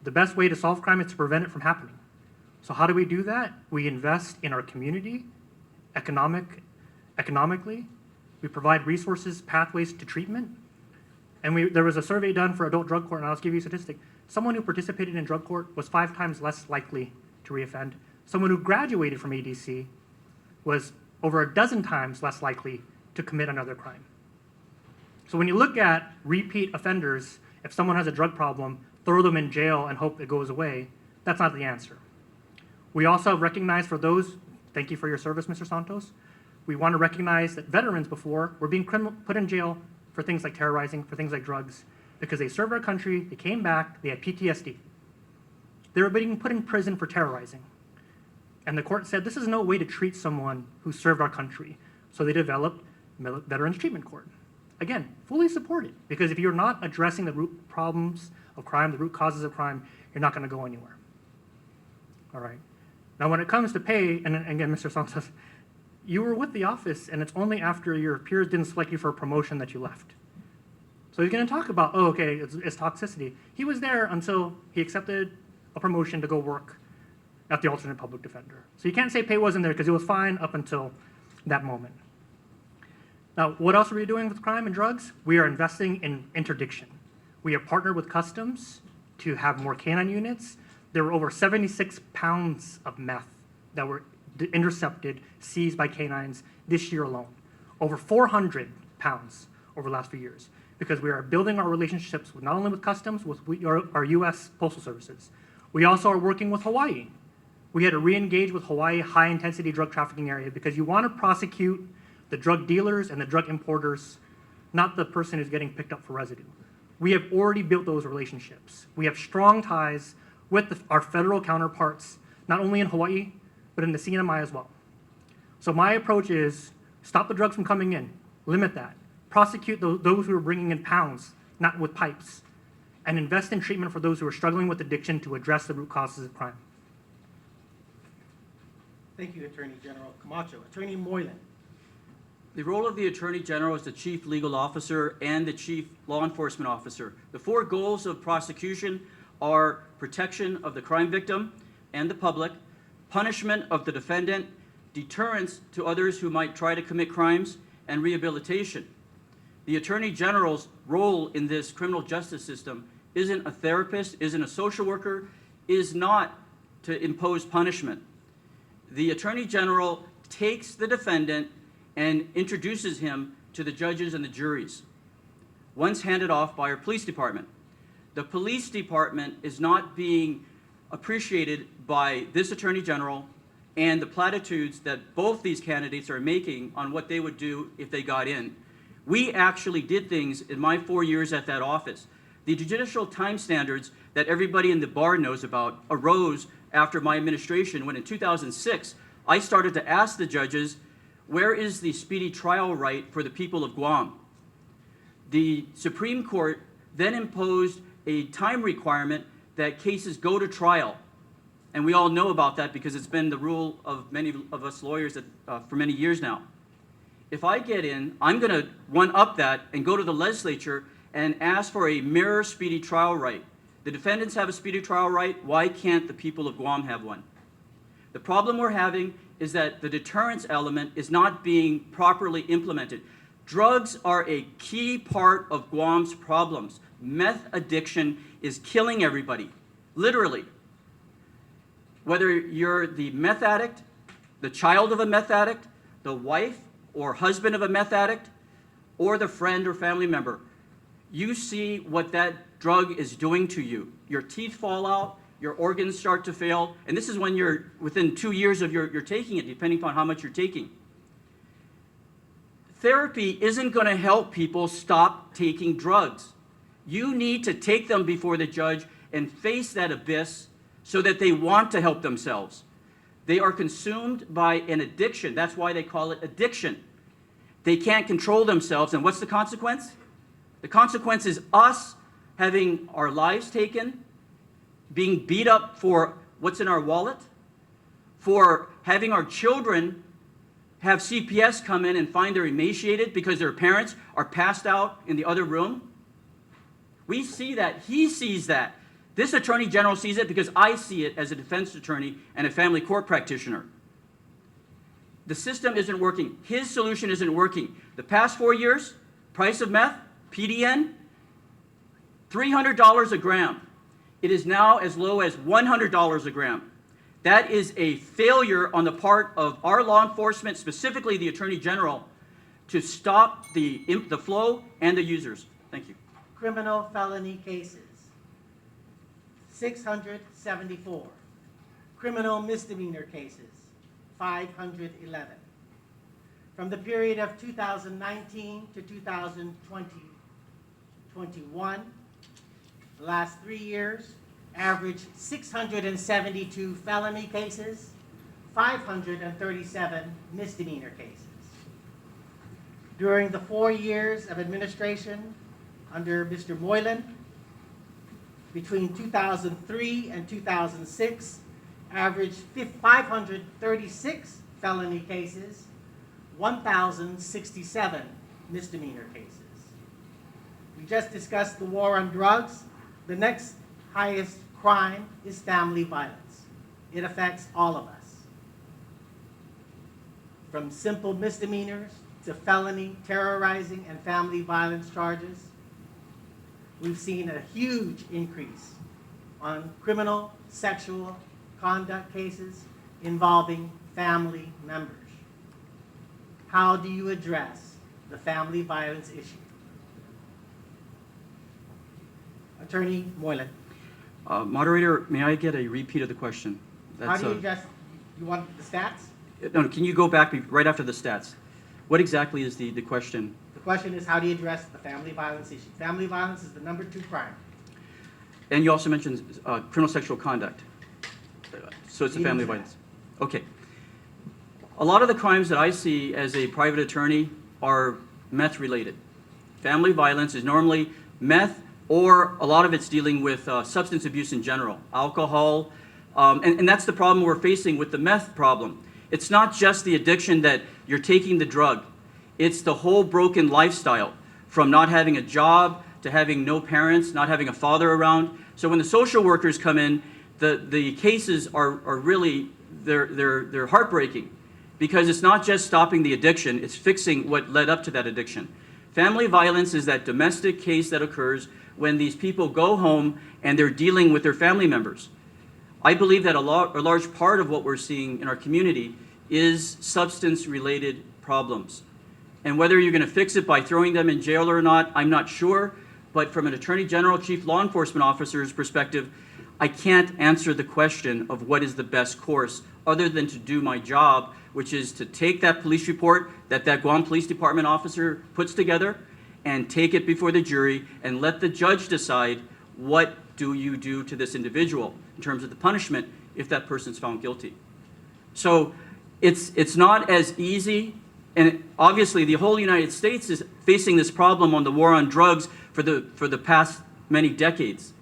Speaker 2: The best way to solve crime is to prevent it from happening. So how do we do that? We invest in our community, economically. We provide resources, pathways to treatment. And there was a survey done for adult drug court, and I'll just give you a statistic. Someone who participated in drug court was 5 times less likely to reoffend. Someone who graduated from ADC was over a dozen times less likely to commit another crime. So when you look at repeat offenders, if someone has a drug problem, throw them in jail and hope it goes away, that's not the answer. We also have recognized for those, thank you for your service, Mr. Santos, we want to recognize that veterans before were being put in jail for things like terrorizing, for things like drugs, because they served our country, they came back, they had PTSD. They were being put in prison for terrorizing. And the court said, this is no way to treat someone who served our country. So they developed Veterans Treatment Court. Again, fully supported, because if you're not addressing the root problems of crime, the root causes of crime, you're not going to go anywhere. All right. Now, when it comes to pay, and again, Mr. Santos, you were with the office, and it's only after your peers didn't select you for a promotion that you left. So he's going to talk about, oh, okay, it's toxicity. He was there until he accepted a promotion to go work at the alternate public defender. So you can't say pay wasn't there because it was fine up until that moment. Now, what else are we doing with crime and drugs? We are investing in interdiction. We have partnered with Customs to have more canine units. There were over 76 pounds of meth that were intercepted, seized by canines this year alone. Over 400 pounds over the last few years, because we are building our relationships with not only with Customs, with our U.S. Postal Services. We also are working with Hawaii. We had to re-engage with Hawaii high-intensity drug trafficking area because you want to prosecute the drug dealers and the drug importers, not the person who's getting picked up for residue. We have already built those relationships. We have strong ties with our federal counterparts, not only in Hawaii, but in the CNMI as well. So my approach is stop the drugs from coming in, limit that, prosecute those who are bringing in pounds, not with pipes, and invest in treatment for those who are struggling with addiction to address the root causes of crime.
Speaker 1: Thank you, Attorney General Camacho. Attorney Moylan.
Speaker 3: The role of the Attorney General is the Chief Legal Officer and the Chief Law Enforcement Officer. The four goals of prosecution are protection of the crime victim and the public, punishment of the defendant, deterrence to others who might try to commit crimes, and rehabilitation. The Attorney General's role in this criminal justice system isn't a therapist, isn't a social worker, is not to impose punishment. The Attorney General takes the defendant and introduces him to the judges and the juries, once handed off by our police department. The police department is not being appreciated by this Attorney General and the platitudes that both these candidates are making on what they would do if they got in. We actually did things in my 4 years at that office. The judicial time standards that everybody in the bar knows about arose after my administration when in 2006, I started to ask the judges, where is the speedy trial right for the people of Guam? The Supreme Court then imposed a time requirement that cases go to trial. And we all know about that because it's been the rule of many of us lawyers for many years now. If I get in, I'm going to one-up that and go to the legislature and ask for a mirror speedy trial right. The defendants have a speedy trial right. Why can't the people of Guam have one? The problem we're having is that the deterrence element is not being properly implemented. Drugs are a key part of Guam's problems. Meth addiction is killing everybody, literally. Whether you're the meth addict, the child of a meth addict, the wife or husband of a meth addict, or the friend or family member, you see what that drug is doing to you. Your teeth fall out, your organs start to fail, and this is when you're within 2 years of your taking it, depending upon how much you're taking. Therapy isn't going to help people stop taking drugs. You need to take them before the judge and face that abyss so that they want to help themselves. They are consumed by an addiction. That's why they call it addiction. They can't control themselves, and what's the consequence? The consequence is us having our lives taken, being beat up for what's in our wallet, for having our children have CPS come in and find they're emaciated because their parents are passed out in the other room. We see that. He sees that. This Attorney General sees it because I see it as a defense attorney and a family court practitioner. The system isn't working. His solution isn't working. The past 4 years, price of meth, PDN, $300 a gram. It is now as low as $100 a gram. That is a failure on the part of our law enforcement, specifically the Attorney General, to stop the flow and the users. Thank you.
Speaker 1: Criminal felony cases, 674. Criminal misdemeanor cases, 511. From the period of 2019 to 2021, the last 3 years, averaged 672 felony cases, 537 misdemeanor cases. During the 4 years of administration under Mr. Moylan, between 2003 and 2006, averaged 536 felony cases, 1,067 misdemeanor cases. We just discussed the war on drugs. The next highest crime is family violence. It affects all of us. From simple misdemeanors to felony, terrorizing, and family violence charges, we've seen a huge increase on criminal sexual conduct cases involving family members. How do you address the family violence issue? Attorney Moylan.
Speaker 3: Moderator, may I get a repeat of the question?
Speaker 1: How do you address, you want the stats?
Speaker 3: No, can you go back right after the stats? What exactly is the question?
Speaker 1: The question is, how do you address the family violence issue? Family violence is the #2 crime.
Speaker 3: And you also mentioned criminal sexual conduct. So it's a family
Speaker 1: Even
Speaker 3: violence. Okay. A lot of the crimes that I see as a private attorney are meth related. Family violence is normally meth, or a lot of it's dealing with substance abuse in general, alcohol, and that's the problem we're facing with the meth problem. It's not just the addiction that you're taking the drug. It's the whole broken lifestyle, from not having a job to having no parents, not having a father around. So when the social workers come in, the cases are really, they're heartbreaking, because it's not just stopping the addiction, it's fixing what led up to that addiction. Family violence is that domestic case that occurs when these people go home and they're dealing with their family members. I believe that a large part of what we're seeing in our community is substance-related problems. And whether you're going to fix it by throwing them in jail or not, I'm not sure. But from an Attorney General, Chief Law Enforcement Officer's perspective, I can't answer the question of what is the best course other than to do my job, which is to take that police report that Guam Police Department officer puts together and take it before the jury and let the judge decide what do you do to this individual in terms of the punishment if that person's found guilty. So it's not as easy, and obviously the whole United States is facing this problem on the war on drugs for the past many decades.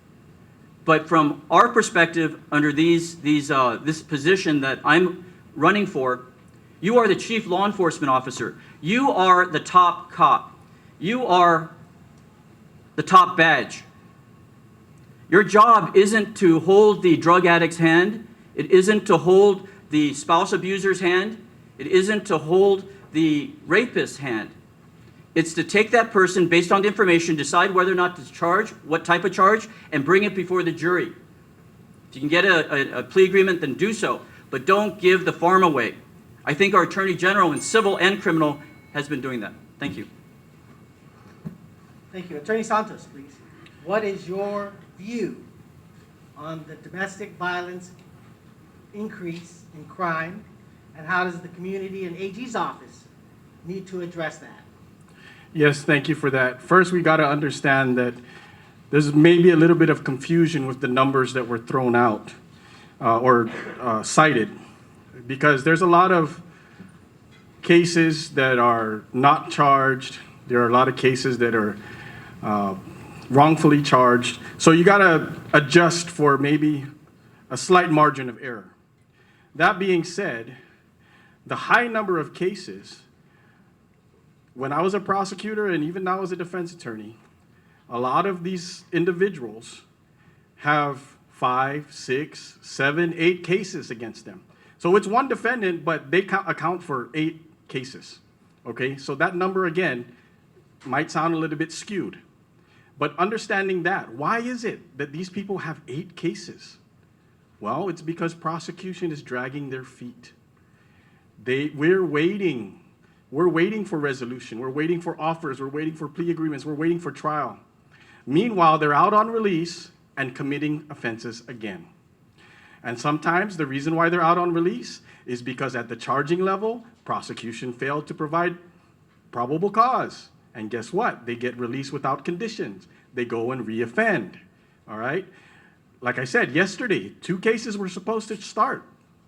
Speaker 3: But from our perspective, under this position that I'm running for, you are the chief law enforcement officer. You are the top cop. You are the top badge. Your job isn't to hold the drug addict's hand. It isn't to hold the spouse abuser's hand. It isn't to hold the rapist's hand. It's to take that person based on the information, decide whether or not to charge, what type of charge, and bring it before the jury. If you can get a plea agreement, then do so. But don't give the farm away. I think our Attorney General in civil and criminal has been doing that. Thank you.
Speaker 1: Thank you. Attorney Santos, please. What is your view on the domestic violence increase in crime, and how does the community and AG's office need to address that?
Speaker 4: Yes, thank you for that. First, we got to understand that there's maybe a little bit of confusion with the numbers that were thrown out or cited, because there's a lot of cases that are not charged. There are a lot of cases that are wrongfully charged. So you got to adjust for maybe a slight margin of error. That being said, the high number of cases, when I was a prosecutor and even now as a defense attorney, a lot of these individuals have 5, 6, 7, 8 cases against them. So it's one defendant, but they account for 8 cases. Okay, so that number again might sound a little bit skewed. But understanding that, why is it that these people have 8 cases? Well, it's because prosecution is dragging their feet. We're waiting. We're waiting for resolution. We're waiting for offers. We're waiting for plea agreements. We're waiting for trial. Meanwhile, they're out on release and committing offenses again. And sometimes the reason why they're out on release is because at the charging level, prosecution failed to provide probable cause. And guess what? They get released without conditions. They go and reoffend, all right? Like I said, yesterday, 2 cases were supposed to start,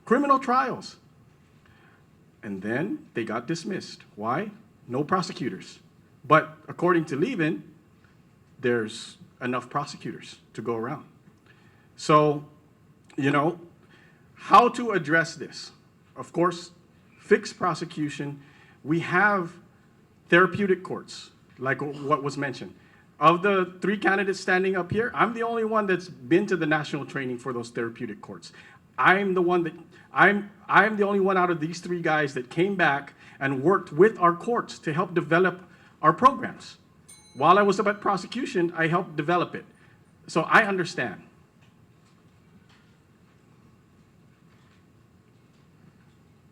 Speaker 4: criminal trials. And then they got dismissed. Why? No prosecutors. But according to Leevin, there's enough prosecutors to go around. So, you know, how to address this? Of course, fix prosecution. We have therapeutic courts, like what was mentioned. Of the 3 candidates standing up here, I'm the only one that's been to the national training for those therapeutic courts. I'm the only one out of these 3 guys that came back and worked with our courts to help develop our programs. While I was up at prosecution, I helped develop it. So I understand.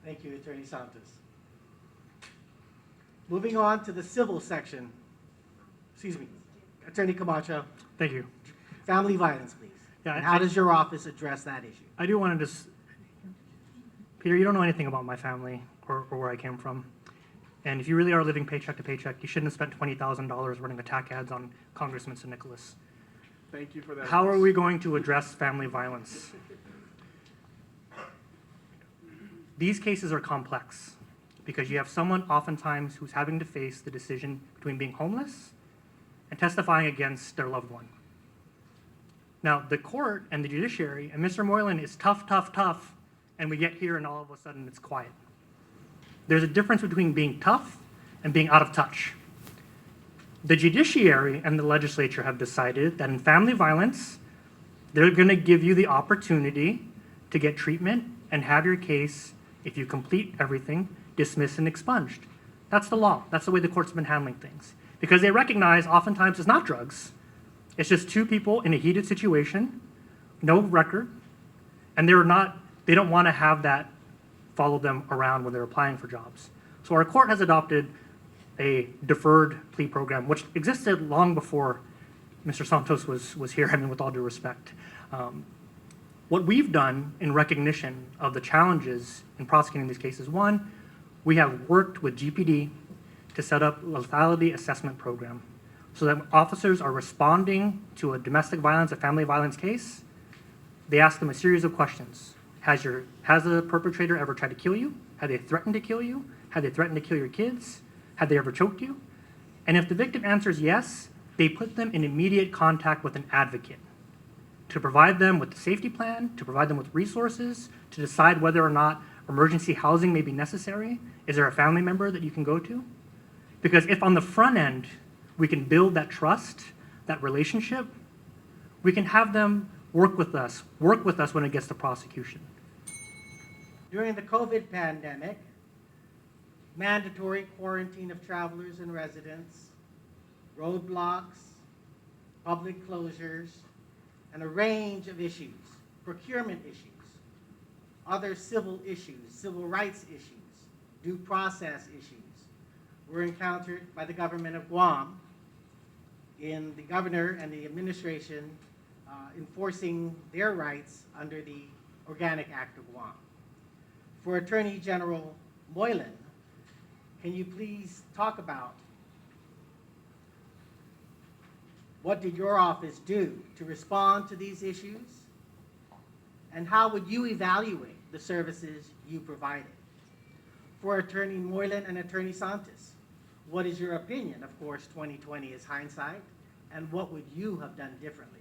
Speaker 1: Thank you, Attorney Santos. Moving on to the civil section. Excuse me, Attorney Camacho,
Speaker 2: Thank you.
Speaker 1: family violence, please.
Speaker 2: Yeah,
Speaker 1: And how does your office address that issue?
Speaker 2: I do want to just, Peter, you don't know anything about my family or where I came from. And if you really are living paycheck to paycheck, you shouldn't have spent $20,000 running attack ads on Congressman St. Nicholas.
Speaker 4: Thank you for that.
Speaker 2: How are we going to address family violence? These cases are complex because you have someone oftentimes who's having to face the decision between being homeless and testifying against their loved one. Now, the court and the judiciary, and Mr. Moylan is tough, tough, tough, and we get here and all of a sudden it's quiet. There's a difference between being tough and being out of touch. The judiciary and the legislature have decided that in family violence, they're going to give you the opportunity to get treatment and have your case, if you complete everything, dismissed and expunged. That's the law. That's the way the court's been handling things. Because they recognize oftentimes it's not drugs. It's just 2 people in a heated situation, no record, and they don't want to have that follow them around when they're applying for jobs. So our court has adopted a deferred plea program, which existed long before Mr. Santos was here, I mean, with all due respect. What we've done in recognition of the challenges in prosecuting these cases, 1, we have worked with GPD to set up a lethality assessment program so that when officers are responding to a domestic violence, a family violence case, they ask them a series of questions. Has the perpetrator ever tried to kill you? Have they threatened to kill you? Have they threatened to kill your kids? Have they ever choked you? And if the victim answers yes, they put them in immediate contact with an advocate to provide them with a safety plan, to provide them with resources, to decide whether or not emergency housing may be necessary. Is there a family member that you can go to? Because if on the front end, we can build that trust, that relationship, we can have them work with us when it gets to prosecution.
Speaker 1: During the COVID pandemic, mandatory quarantine of travelers and residents, roadblocks, public closures, and a range of issues, procurement issues, other civil issues, civil rights issues, due process issues were encountered by the government of Guam in the governor and the administration enforcing their rights under the Organic Act of Guam. For Attorney General Moylan, can you please talk about what did your office do to respond to these issues? And how would you evaluate the services you provided? For Attorney Moylan and Attorney Santos, what is your opinion? Of course, 2020 is hindsight. And what would you have done differently?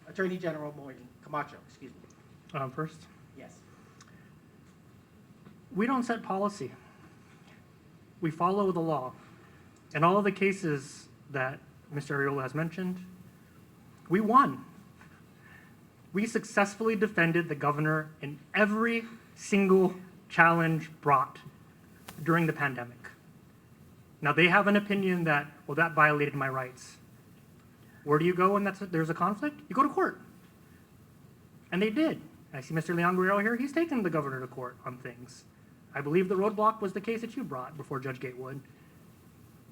Speaker 1: Attorney General Moylan, Camacho, excuse me.
Speaker 2: First,
Speaker 1: Yes.
Speaker 2: we don't set policy. We follow the law. In all of the cases that Mr. Ariola has mentioned, we won. We successfully defended the governor in every single challenge brought during the pandemic. Now, they have an opinion that, well, that violated my rights. Where do you go when there's a conflict? You go to court. And they did. I see Mr. Leon Guerrero here. He's taken the governor to court on things. I believe the roadblock was the case that you brought before Judge Gatewood.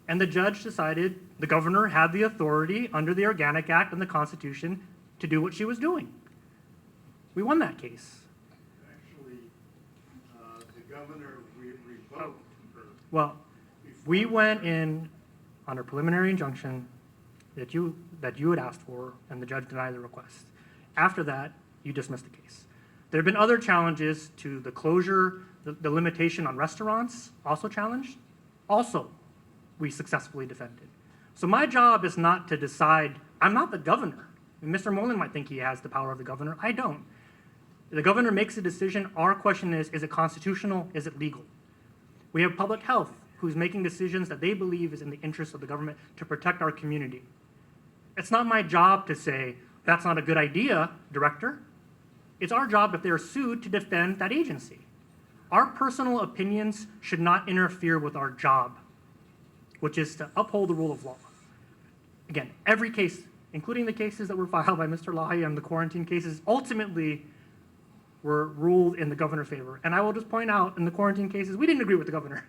Speaker 2: And the judge decided the governor had the authority under the Organic Act and the Constitution to do what she was doing. We won that case.
Speaker 5: Actually, the governor revoked her.
Speaker 2: Well, we went in on a preliminary injunction that you had asked for, and the judge denied the request. After that, you dismissed the case. There have been other challenges to the closure, the limitation on restaurants, also challenged. Also, we successfully defended. So my job is not to decide, I'm not the governor. And Mr. Moylan might think he has the power of the governor. I don't. The governor makes a decision. Our question is it constitutional? Is it legal? We have public health, who's making decisions that they believe is in the interest of the government to protect our community. It's not my job to say, that's not a good idea, director. It's our job, if they're sued, to defend that agency. Our personal opinions should not interfere with our job, which is to uphold the rule of law. Again, every case, including the cases that were filed by Mr. Lahi and the quarantine cases, ultimately were ruled in the governor's favor. And I will just point out, in the quarantine cases, we didn't agree with the governor.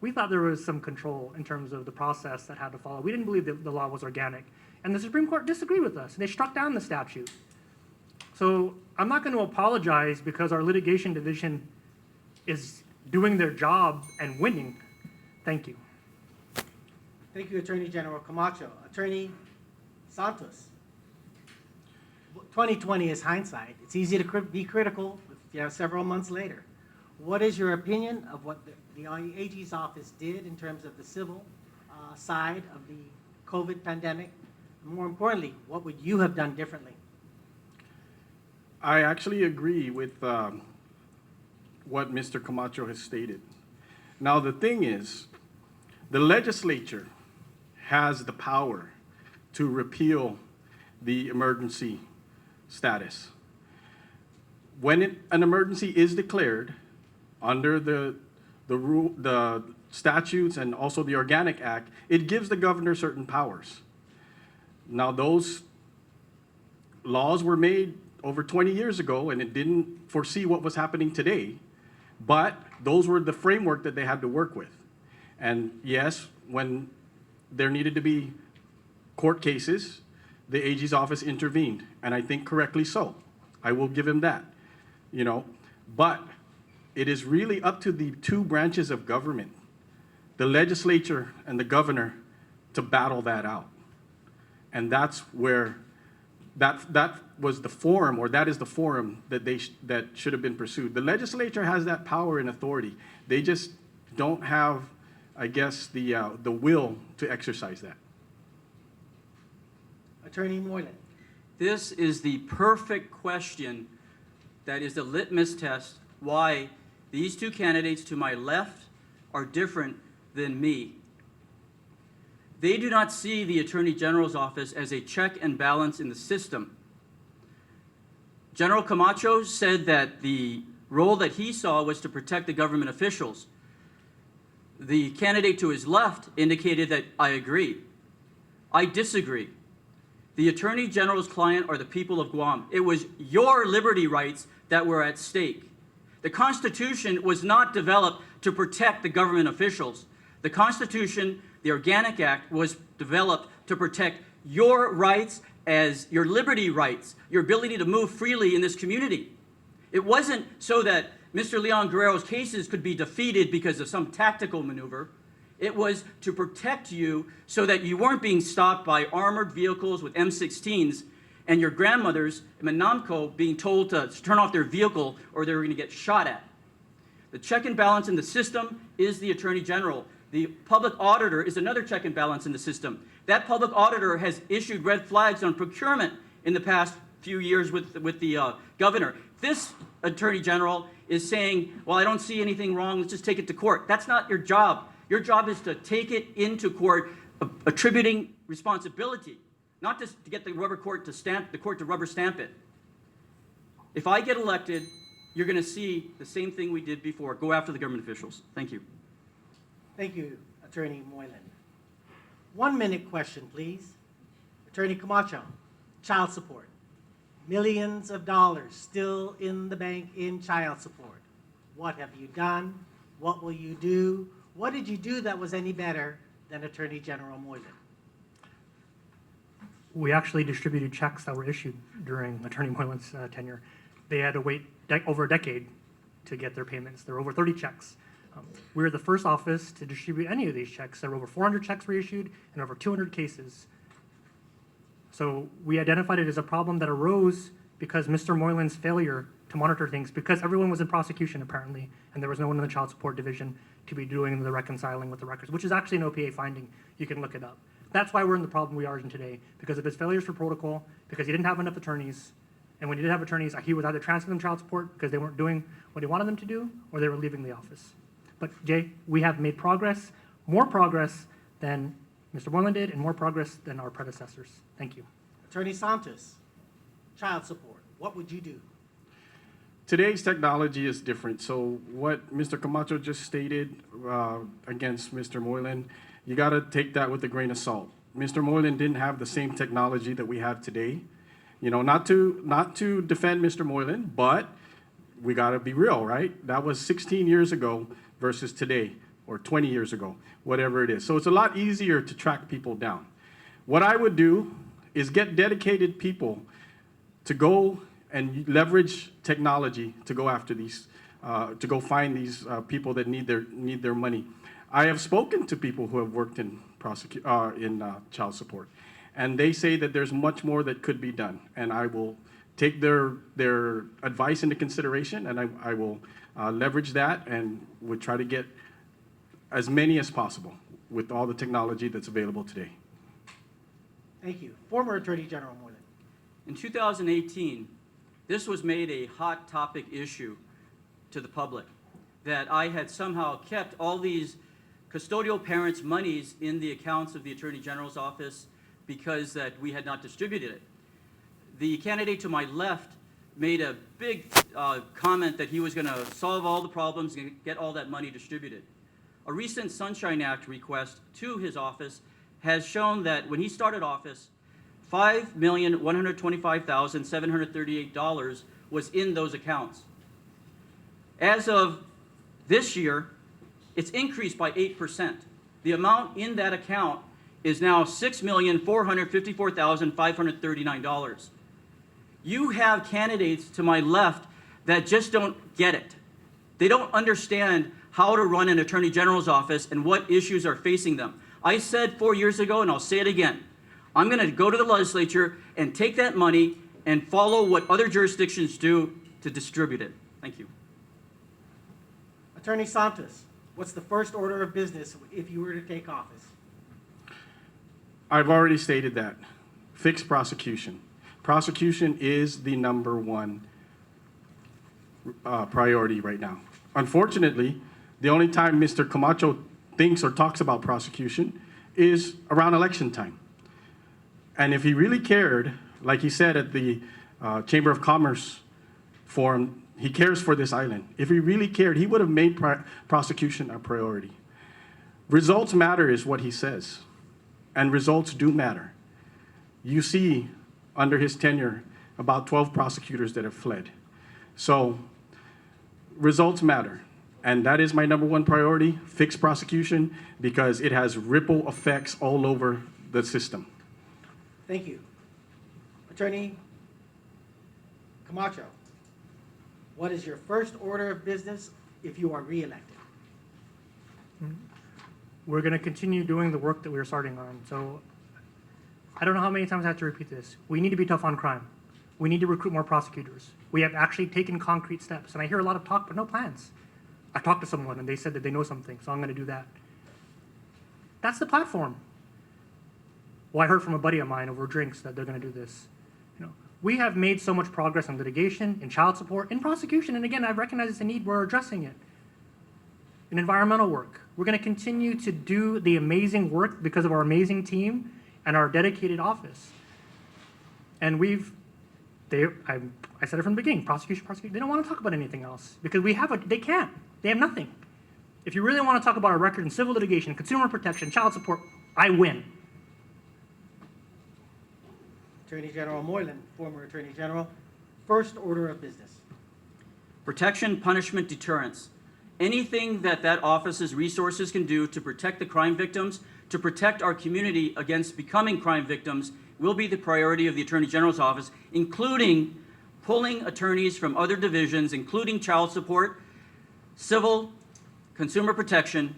Speaker 2: We thought there was some control in terms of the process that had to follow. We didn't believe that the law was organic. And the Supreme Court disagreed with us. They struck down the statute. So I'm not going to apologize because our litigation division is doing their job and winning. Thank you.
Speaker 1: Thank you, Attorney General Camacho. Attorney Santos. 2020 is hindsight. It's easy to be critical several months later. What is your opinion of what the AG's office did in terms of the civil side of the COVID pandemic? And more importantly, what would you have done differently?
Speaker 4: I actually agree with what Mr. Camacho has stated. Now, the thing is, the legislature has the power to repeal the emergency status. When an emergency is declared under the statutes and also the Organic Act, it gives the governor certain powers. Now, those laws were made over 20 years ago, and it didn't foresee what was happening today, but those were the framework that they had to work with. And yes, when there needed to be court cases, the AG's office intervened, and I think correctly so. I will give him that, But it is really up to the two branches of government, the legislature and the governor, to battle that out. And that's where that was the forum, or that is the forum that should have been pursued. The legislature has that power and authority. They just don't have, I guess, the will to exercise that.
Speaker 1: Attorney Moylan.
Speaker 3: This is the perfect question that is the litmus test why these two candidates to my left are different than me. They do not see the Attorney General's office as a check and balance in the system. General Camacho said that the role that he saw was to protect the government officials. The candidate to his left indicated that I agree. I disagree. The Attorney General's client are the people of Guam. It was your liberty rights that were at stake. The Constitution was not developed to protect the government officials. The Constitution, the Organic Act, was developed to protect your rights as your liberty rights, your ability to move freely in this community. It wasn't so that Mr. Leon Guerrero's cases could be defeated because of some tactical maneuver. It was to protect you so that you weren't being stopped by armored vehicles with M16s and your grandmothers in Manamco being told to turn off their vehicle or they were going to get shot at. The check and balance in the system is the Attorney General. The public auditor is another check and balance in the system. That public auditor has issued red flags on procurement in the past few years with the governor. This Attorney General is saying, well, I don't see anything wrong, let's just take it to court. That's not your job. Your job is to take it into court, attributing responsibility, not just to get the court to rubber stamp it. If I get elected, you're going to see the same thing we did before. Go after the government officials. Thank you.
Speaker 1: Thank you, Attorney Moylan. 1 minute question, please. Attorney Camacho, child support. millions of dollars still in the bank in child support. What have you done? What will you do? What did you do that was any better than Attorney General Moylan?
Speaker 2: We actually distributed checks that were issued during Attorney Moylan's tenure. They had to wait over a decade to get their payments. There were over 30 checks. We were the first office to distribute any of these checks. There were over 400 checks were issued and over 200 cases. So we identified it as a problem that arose because Mr. Moylan's failure to monitor things, because everyone was in prosecution apparently, and there was no one in the child support division to be doing the reconciling with the records, which is actually an OPA finding. You can look it up. That's why we're in the problem we are in today, because of his failures for protocol, because he didn't have enough attorneys, and when he did have attorneys, he would either transfer them child support because they weren't doing what he wanted them to do, or they were leaving the office. But Jay, we have made progress, more progress than Mr. Moylan did, and more progress than our predecessors. Thank you.
Speaker 1: Attorney Santos, child support, what would you do?
Speaker 4: Today's technology is different. So what Mr. Camacho just stated against Mr. Moylan, you got to take that with a grain of salt. Mr. Moylan didn't have the same technology that we have today. You know, not to defend Mr. Moylan, but we got to be real, right? That was 16 years ago versus today, or 20 years ago, whatever it is. So it's a lot easier to track people down. What I would do is get dedicated people to go and leverage technology to go after these, to go find these people that need their money. I have spoken to people who have worked in child support, and they say that there's much more that could be done. And I will take their advice into consideration, and I will leverage that, and would try to get as many as possible with all the technology that's available today.
Speaker 1: Thank you. Former Attorney General Moylan.
Speaker 3: In 2018, this was made a hot topic issue to the public, that I had somehow kept all these custodial parents' monies in the accounts of the Attorney General's office because that we had not distributed it. The candidate to my left made a big comment that he was going to solve all the problems and get all that money distributed. A recent Sunshine Act request to his office has shown that when he started office, $5,125,738 was in those accounts. As of this year, it's increased by 8%. The amount in that account is now $6,454,539. You have candidates to my left that just don't get it. They don't understand how to run an Attorney General's office and what issues are facing them. I said 4 years ago, and I'll say it again, I'm going to go to the legislature and take that money and follow what other jurisdictions do to distribute it. Thank you.
Speaker 1: Attorney Santos, what's the first order of business if you were to take office?
Speaker 4: I've already stated that. Fix prosecution. Prosecution is the #1 priority right now. Unfortunately, the only time Mr. Camacho thinks or talks about prosecution is around election time. And if he really cared, like he said at the Chamber of Commerce forum, he cares for this island. If he really cared, he would have made prosecution a priority. Results matter is what he says, and results do matter. You see, under his tenure, about 12 prosecutors that have fled. So results matter. And that is my #1 priority, fix prosecution, because it has ripple effects all over the system.
Speaker 1: Thank you. Attorney Camacho, what is your first order of business if you are reelected?
Speaker 2: We're going to continue doing the work that we were starting on. So I don't know how many times I have to repeat this. We need to be tough on crime. We need to recruit more prosecutors. We have actually taken concrete steps. And I hear a lot of talk, but no plans. I talked to someone and they said that they know something, so I'm going to do that. That's the platform. Well, I heard from a buddy of mine over drinks that they're going to do this. You know, we have made so much progress in litigation, in child support, in prosecution, and again, I recognize it's a need. We're addressing it. In environmental work, we're going to continue to do the amazing work because of our amazing team and our dedicated office. And I said it from the beginning, prosecution, they don't want to talk about anything else because they can't. They have nothing. If you really want to talk about our record in civil litigation, consumer protection, child support, I win.
Speaker 1: Attorney General Moylan, former Attorney General. First order of business.
Speaker 3: Protection, punishment, deterrence. Anything that office's resources can do to protect the crime victims, to protect our community against becoming crime victims, will be the priority of the Attorney General's office, including pulling attorneys from other divisions, including child support, civil, consumer protection,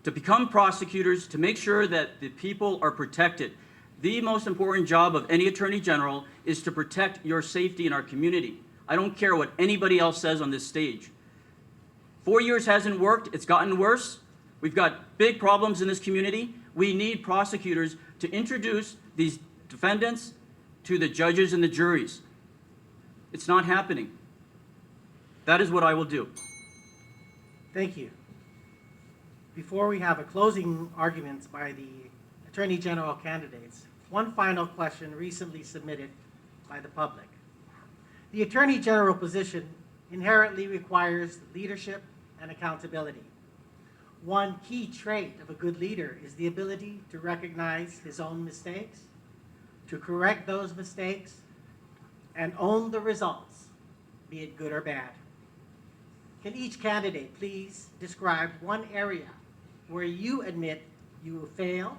Speaker 3: to become prosecutors, to make sure that the people are protected. The most important job of any Attorney General is to protect your safety in our community. I don't care what anybody else says on this stage. 4 years hasn't worked, it's gotten worse. We've got big problems in this community. We need prosecutors to introduce these defendants to the judges and the juries. It's not happening. That is what I will do.
Speaker 1: Thank you. Before we have a closing arguments by the Attorney General candidates, one final question recently submitted by the public. The Attorney General position inherently requires leadership and accountability. One key trait of a good leader is the ability to recognize his own mistakes, to correct those mistakes, and own the results, be it good or bad. Can each candidate please describe one area where you admit you failed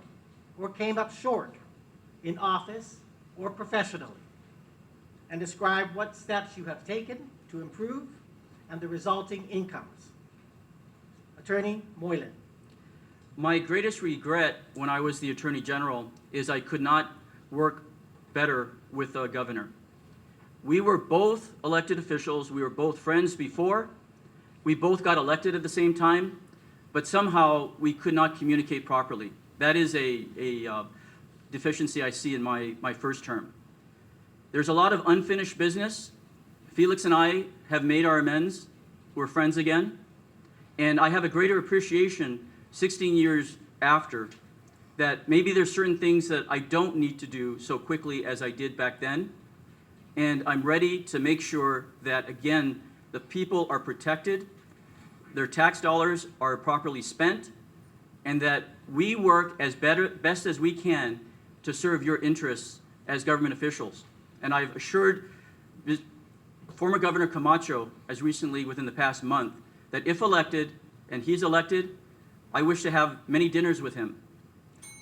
Speaker 1: or came up short in office or professionally, and describe what steps you have taken to improve and the resulting incomes? Attorney Moylan.
Speaker 3: My greatest regret when I was the Attorney General is I could not work better with the governor. We were both elected officials. We were both friends before. We both got elected at the same time, but somehow we could not communicate properly. That is a deficiency I see in my first term. There's a lot of unfinished business. Felix and I have made our amends. We're friends again. And I have a greater appreciation 16 years after that maybe there's certain things that I don't need to do so quickly as I did back then. And I'm ready to make sure that, again, the people are protected, their tax dollars are properly spent, and that we work as best as we can to serve your interests as government officials. And I've assured former Governor Camacho, as recently within the past month, that if elected, and he's elected, I wish to have many dinners with him.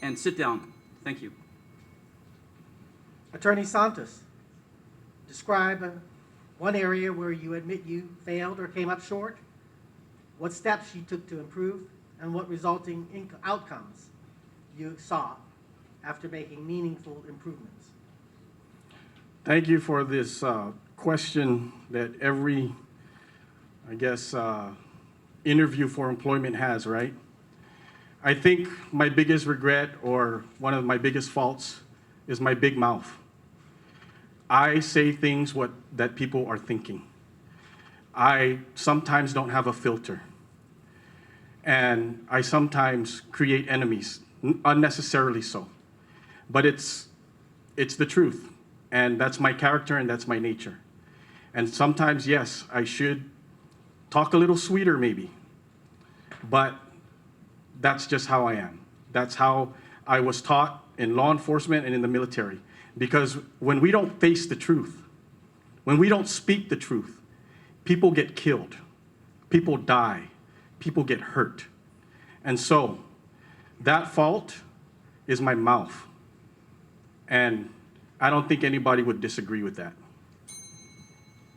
Speaker 3: And sit down. Thank you.
Speaker 1: Attorney Santos, describe one area where you admit you failed or came up short, what steps you took to improve, and what resulting outcomes you saw after making meaningful improvements.
Speaker 4: Thank you for this question that every, I guess, interview for employment has, right? I think my biggest regret, or one of my biggest faults, is my big mouth. I say things that people are thinking. I sometimes don't have a filter. And I sometimes create enemies, unnecessarily so. But it's the truth. And that's my character and that's my nature. And sometimes, yes, I should talk a little sweeter maybe. But that's just how I am. That's how I was taught in law enforcement and in the military. Because when we don't face the truth, when we don't speak the truth, people get killed, people die, people get hurt. And so that fault is my mouth. And I don't think anybody would disagree with that.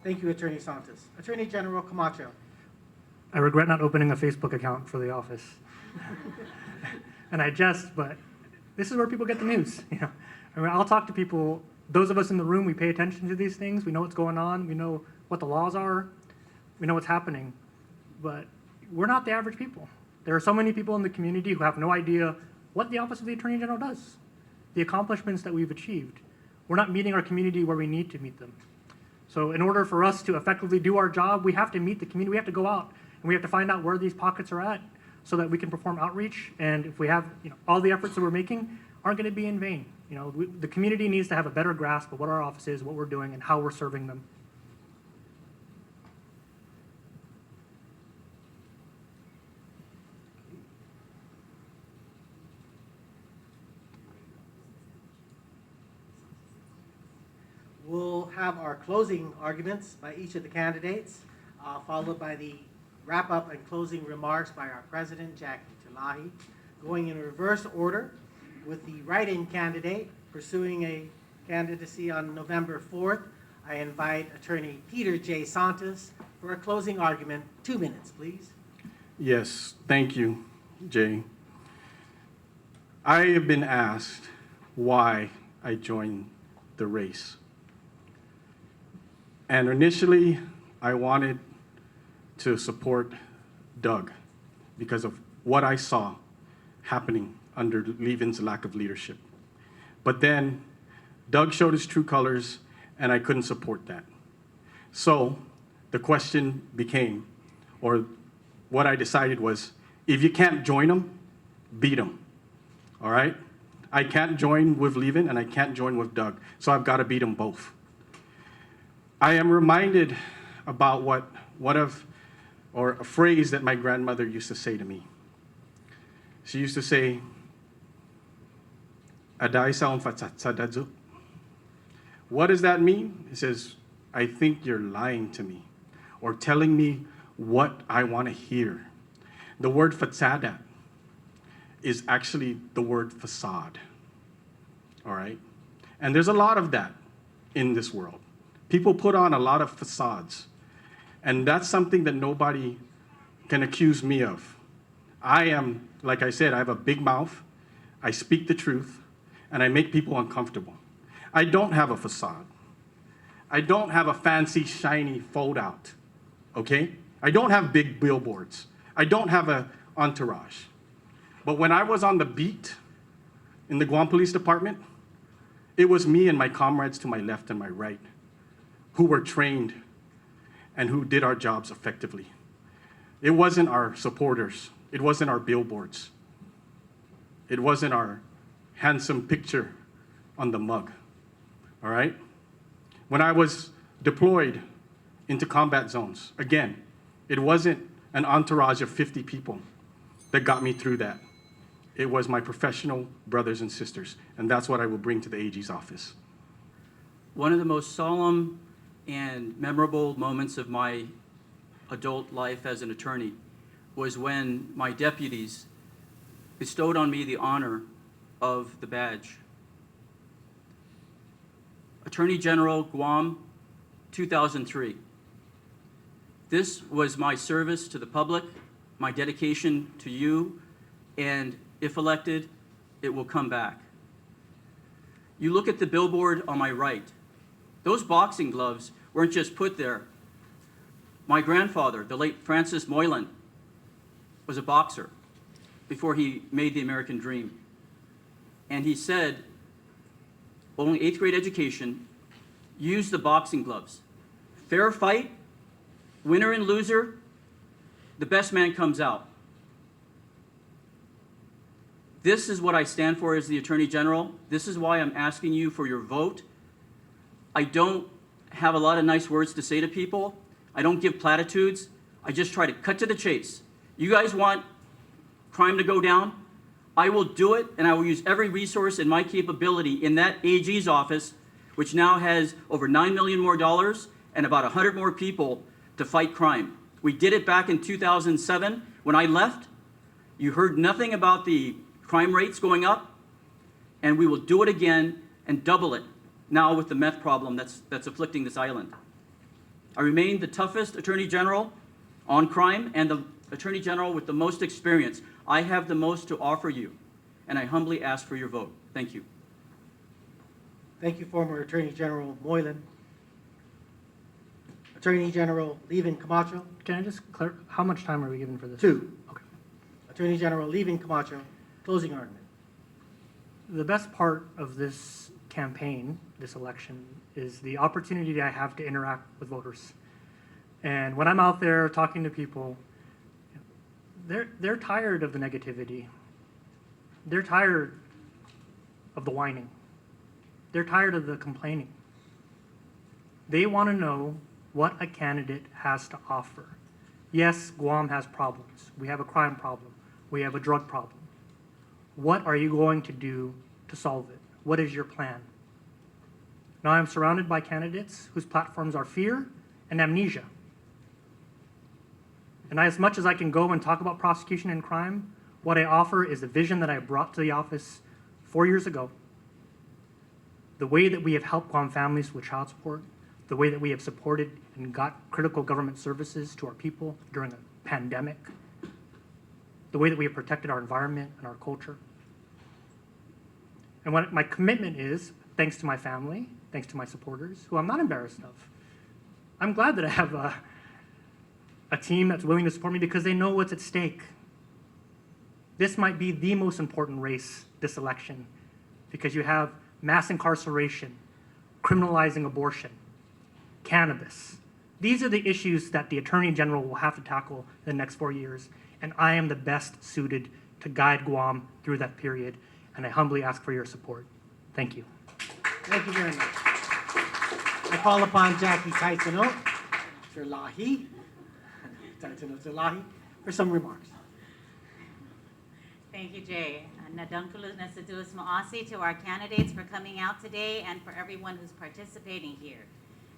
Speaker 1: Thank you, Attorney Santos. Attorney General Camacho.
Speaker 2: I regret not opening a Facebook account for the office. And I jest, but this is where people get the news. You know, I mean, I'll talk to people. Those of us in the room, we pay attention to these things. We know what's going on. We know what the laws are. We know what's happening. But we're not the average people. There are so many people in the community who have no idea what the Office of the Attorney General does, the accomplishments that we've achieved. We're not meeting our community where we need to meet them. So in order for us to effectively do our job, we have to meet the community. We have to go out and we have to find out where these pockets are at so that we can perform outreach. And if we have, all the efforts that we're making aren't going to be in vain. The community needs to have a better grasp of what our office is, what we're doing, and how we're serving them.
Speaker 1: have our closing arguments by each of the candidates, followed by the wrap-up and closing remarks by our president, Jackie Talahi, going in reverse order with the write-in candidate pursuing a candidacy on November 4th. I invite Attorney Peter J. Santos for a closing argument. 2 minutes, please.
Speaker 4: Yes, thank you, Jay. I have been asked why I joined the race. And initially, I wanted to support Doug because of what I saw happening under Leevin's lack of leadership. But then Doug showed his true colors, and I couldn't support that. So the question became, or what I decided was, if you can't join him, beat him, all right? I can't join with Leevin, and I can't join with Doug, so I've got to beat them both. I am reminded about a phrase that my grandmother used to say to me. She used to say, "Adai saon fatsadadzu." What does that mean? It says, I think you're lying to me or telling me what I want to hear. The word fatsada is actually the word facade, all right? And there's a lot of that in this world. People put on a lot of facades, and that's something that nobody can accuse me of. I am, like I said, I have a big mouth, I speak the truth, and I make people uncomfortable. I don't have a facade. I don't have a fancy, shiny fold-out, okay? I don't have big billboards. I don't have an entourage. But when I was on the beat in the Guam Police Department, it was me and my comrades to my left and my right who were trained and who did our jobs effectively. It wasn't our supporters. It wasn't our billboards. It wasn't our handsome picture on the mug, all right? When I was deployed into combat zones, again, it wasn't an entourage of 50 people that got me through that. It was my professional brothers and sisters, and that's what I will bring to the AG's office.
Speaker 3: One of the most solemn and memorable moments of my adult life as an attorney was when my deputies bestowed on me the honor of the badge. Attorney General Guam, 2003. This was my service to the public, my dedication to you, and if elected, it will come back. You look at the billboard on my right. Those boxing gloves weren't just put there. My grandfather, the late Francis Moylan, was a boxer before he made the American dream. And he said, only 8th grade education, use the boxing gloves. Fair fight, winner and loser, the best man comes out. This is what I stand for as the Attorney General. This is why I'm asking you for your vote. I don't have a lot of nice words to say to people. I don't give platitudes. I just try to cut to the chase. You guys want crime to go down? I will do it, and I will use every resource in my capability in that AG's office, which now has over $9 million more and about 100 more people to fight crime. We did it back in 2007. When I left, you heard nothing about the crime rates going up, and we will do it again and double it now with the meth problem that's afflicting this island. I remain the toughest Attorney General on crime and the Attorney General with the most experience. I have the most to offer you, and I humbly ask for your vote. Thank you.
Speaker 1: Thank you, former Attorney General Moylan. Attorney General Leevin Camacho.
Speaker 2: Can I just clarify, how much time are we given for this?
Speaker 1: 2.
Speaker 2: Okay.
Speaker 1: Attorney General Leevin Camacho, closing argument.
Speaker 2: The best part of this campaign, this election, is the opportunity I have to interact with voters. And when I'm out there talking to people, they're tired of the negativity. They're tired of the whining. They're tired of the complaining. They want to know what a candidate has to offer. Yes, Guam has problems. We have a crime problem. We have a drug problem. What are you going to do to solve it? What is your plan? Now I'm surrounded by candidates whose platforms are fear and amnesia. And as much as I can go and talk about prosecution and crime, what I offer is a vision that I brought to the office 4 years ago. The way that we have helped Guam families with child support, the way that we have supported and got critical government services to our people during a pandemic, the way that we have protected our environment and our culture. And what my commitment is, thanks to my family, thanks to my supporters, who I'm not embarrassed of. I'm glad that I have a team that's willing to support me because they know what's at stake. This might be the most important race this election because you have mass incarceration, criminalizing abortion, cannabis. These are the issues that the Attorney General will have to tackle in the next 4 years, and I am the best suited to guide Guam through that period, and I humbly ask for your support. Thank you.
Speaker 1: Thank you very much. I call upon Jackie Taitano Terlahi, for some remarks.
Speaker 6: Thank you, Jay. Nadunkulus Nasaduas Maasi to our candidates for coming out today and for everyone who's participating here.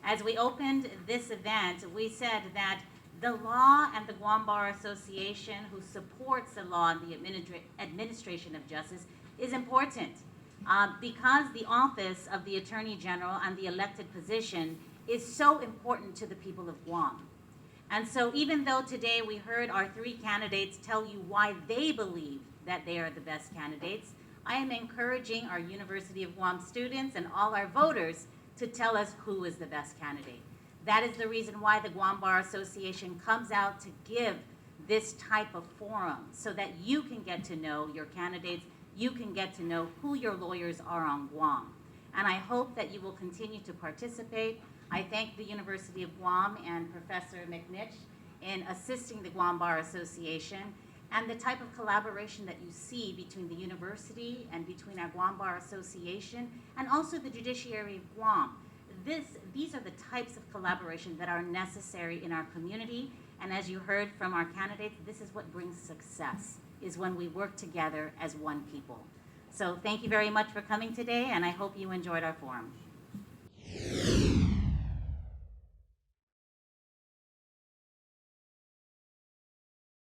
Speaker 6: As we opened this event, we said that the law and the Guam Bar Association, who supports the law and the administration of justice, is important because the office of the Attorney General and the elected position is so important to the people of Guam. And so even though today we heard our three candidates tell you why they believe that they are the best candidates, I am encouraging our University of Guam students and all our voters to tell us who is the best candidate. That is the reason why the Guam Bar Association comes out to give this type of forum so that you can get to know your candidates, you can get to know who your lawyers are on Guam. And I hope that you will continue to participate. I thank the University of Guam and Professor McNich in assisting the Guam Bar Association and the type of collaboration that you see between the university and between our Guam Bar Association and also the judiciary of Guam. These are the types of collaboration that are necessary in our community, and as you heard from our candidates, this is what brings success, is when we work together as one people. So thank you very much for coming today, and I hope you enjoyed our forum.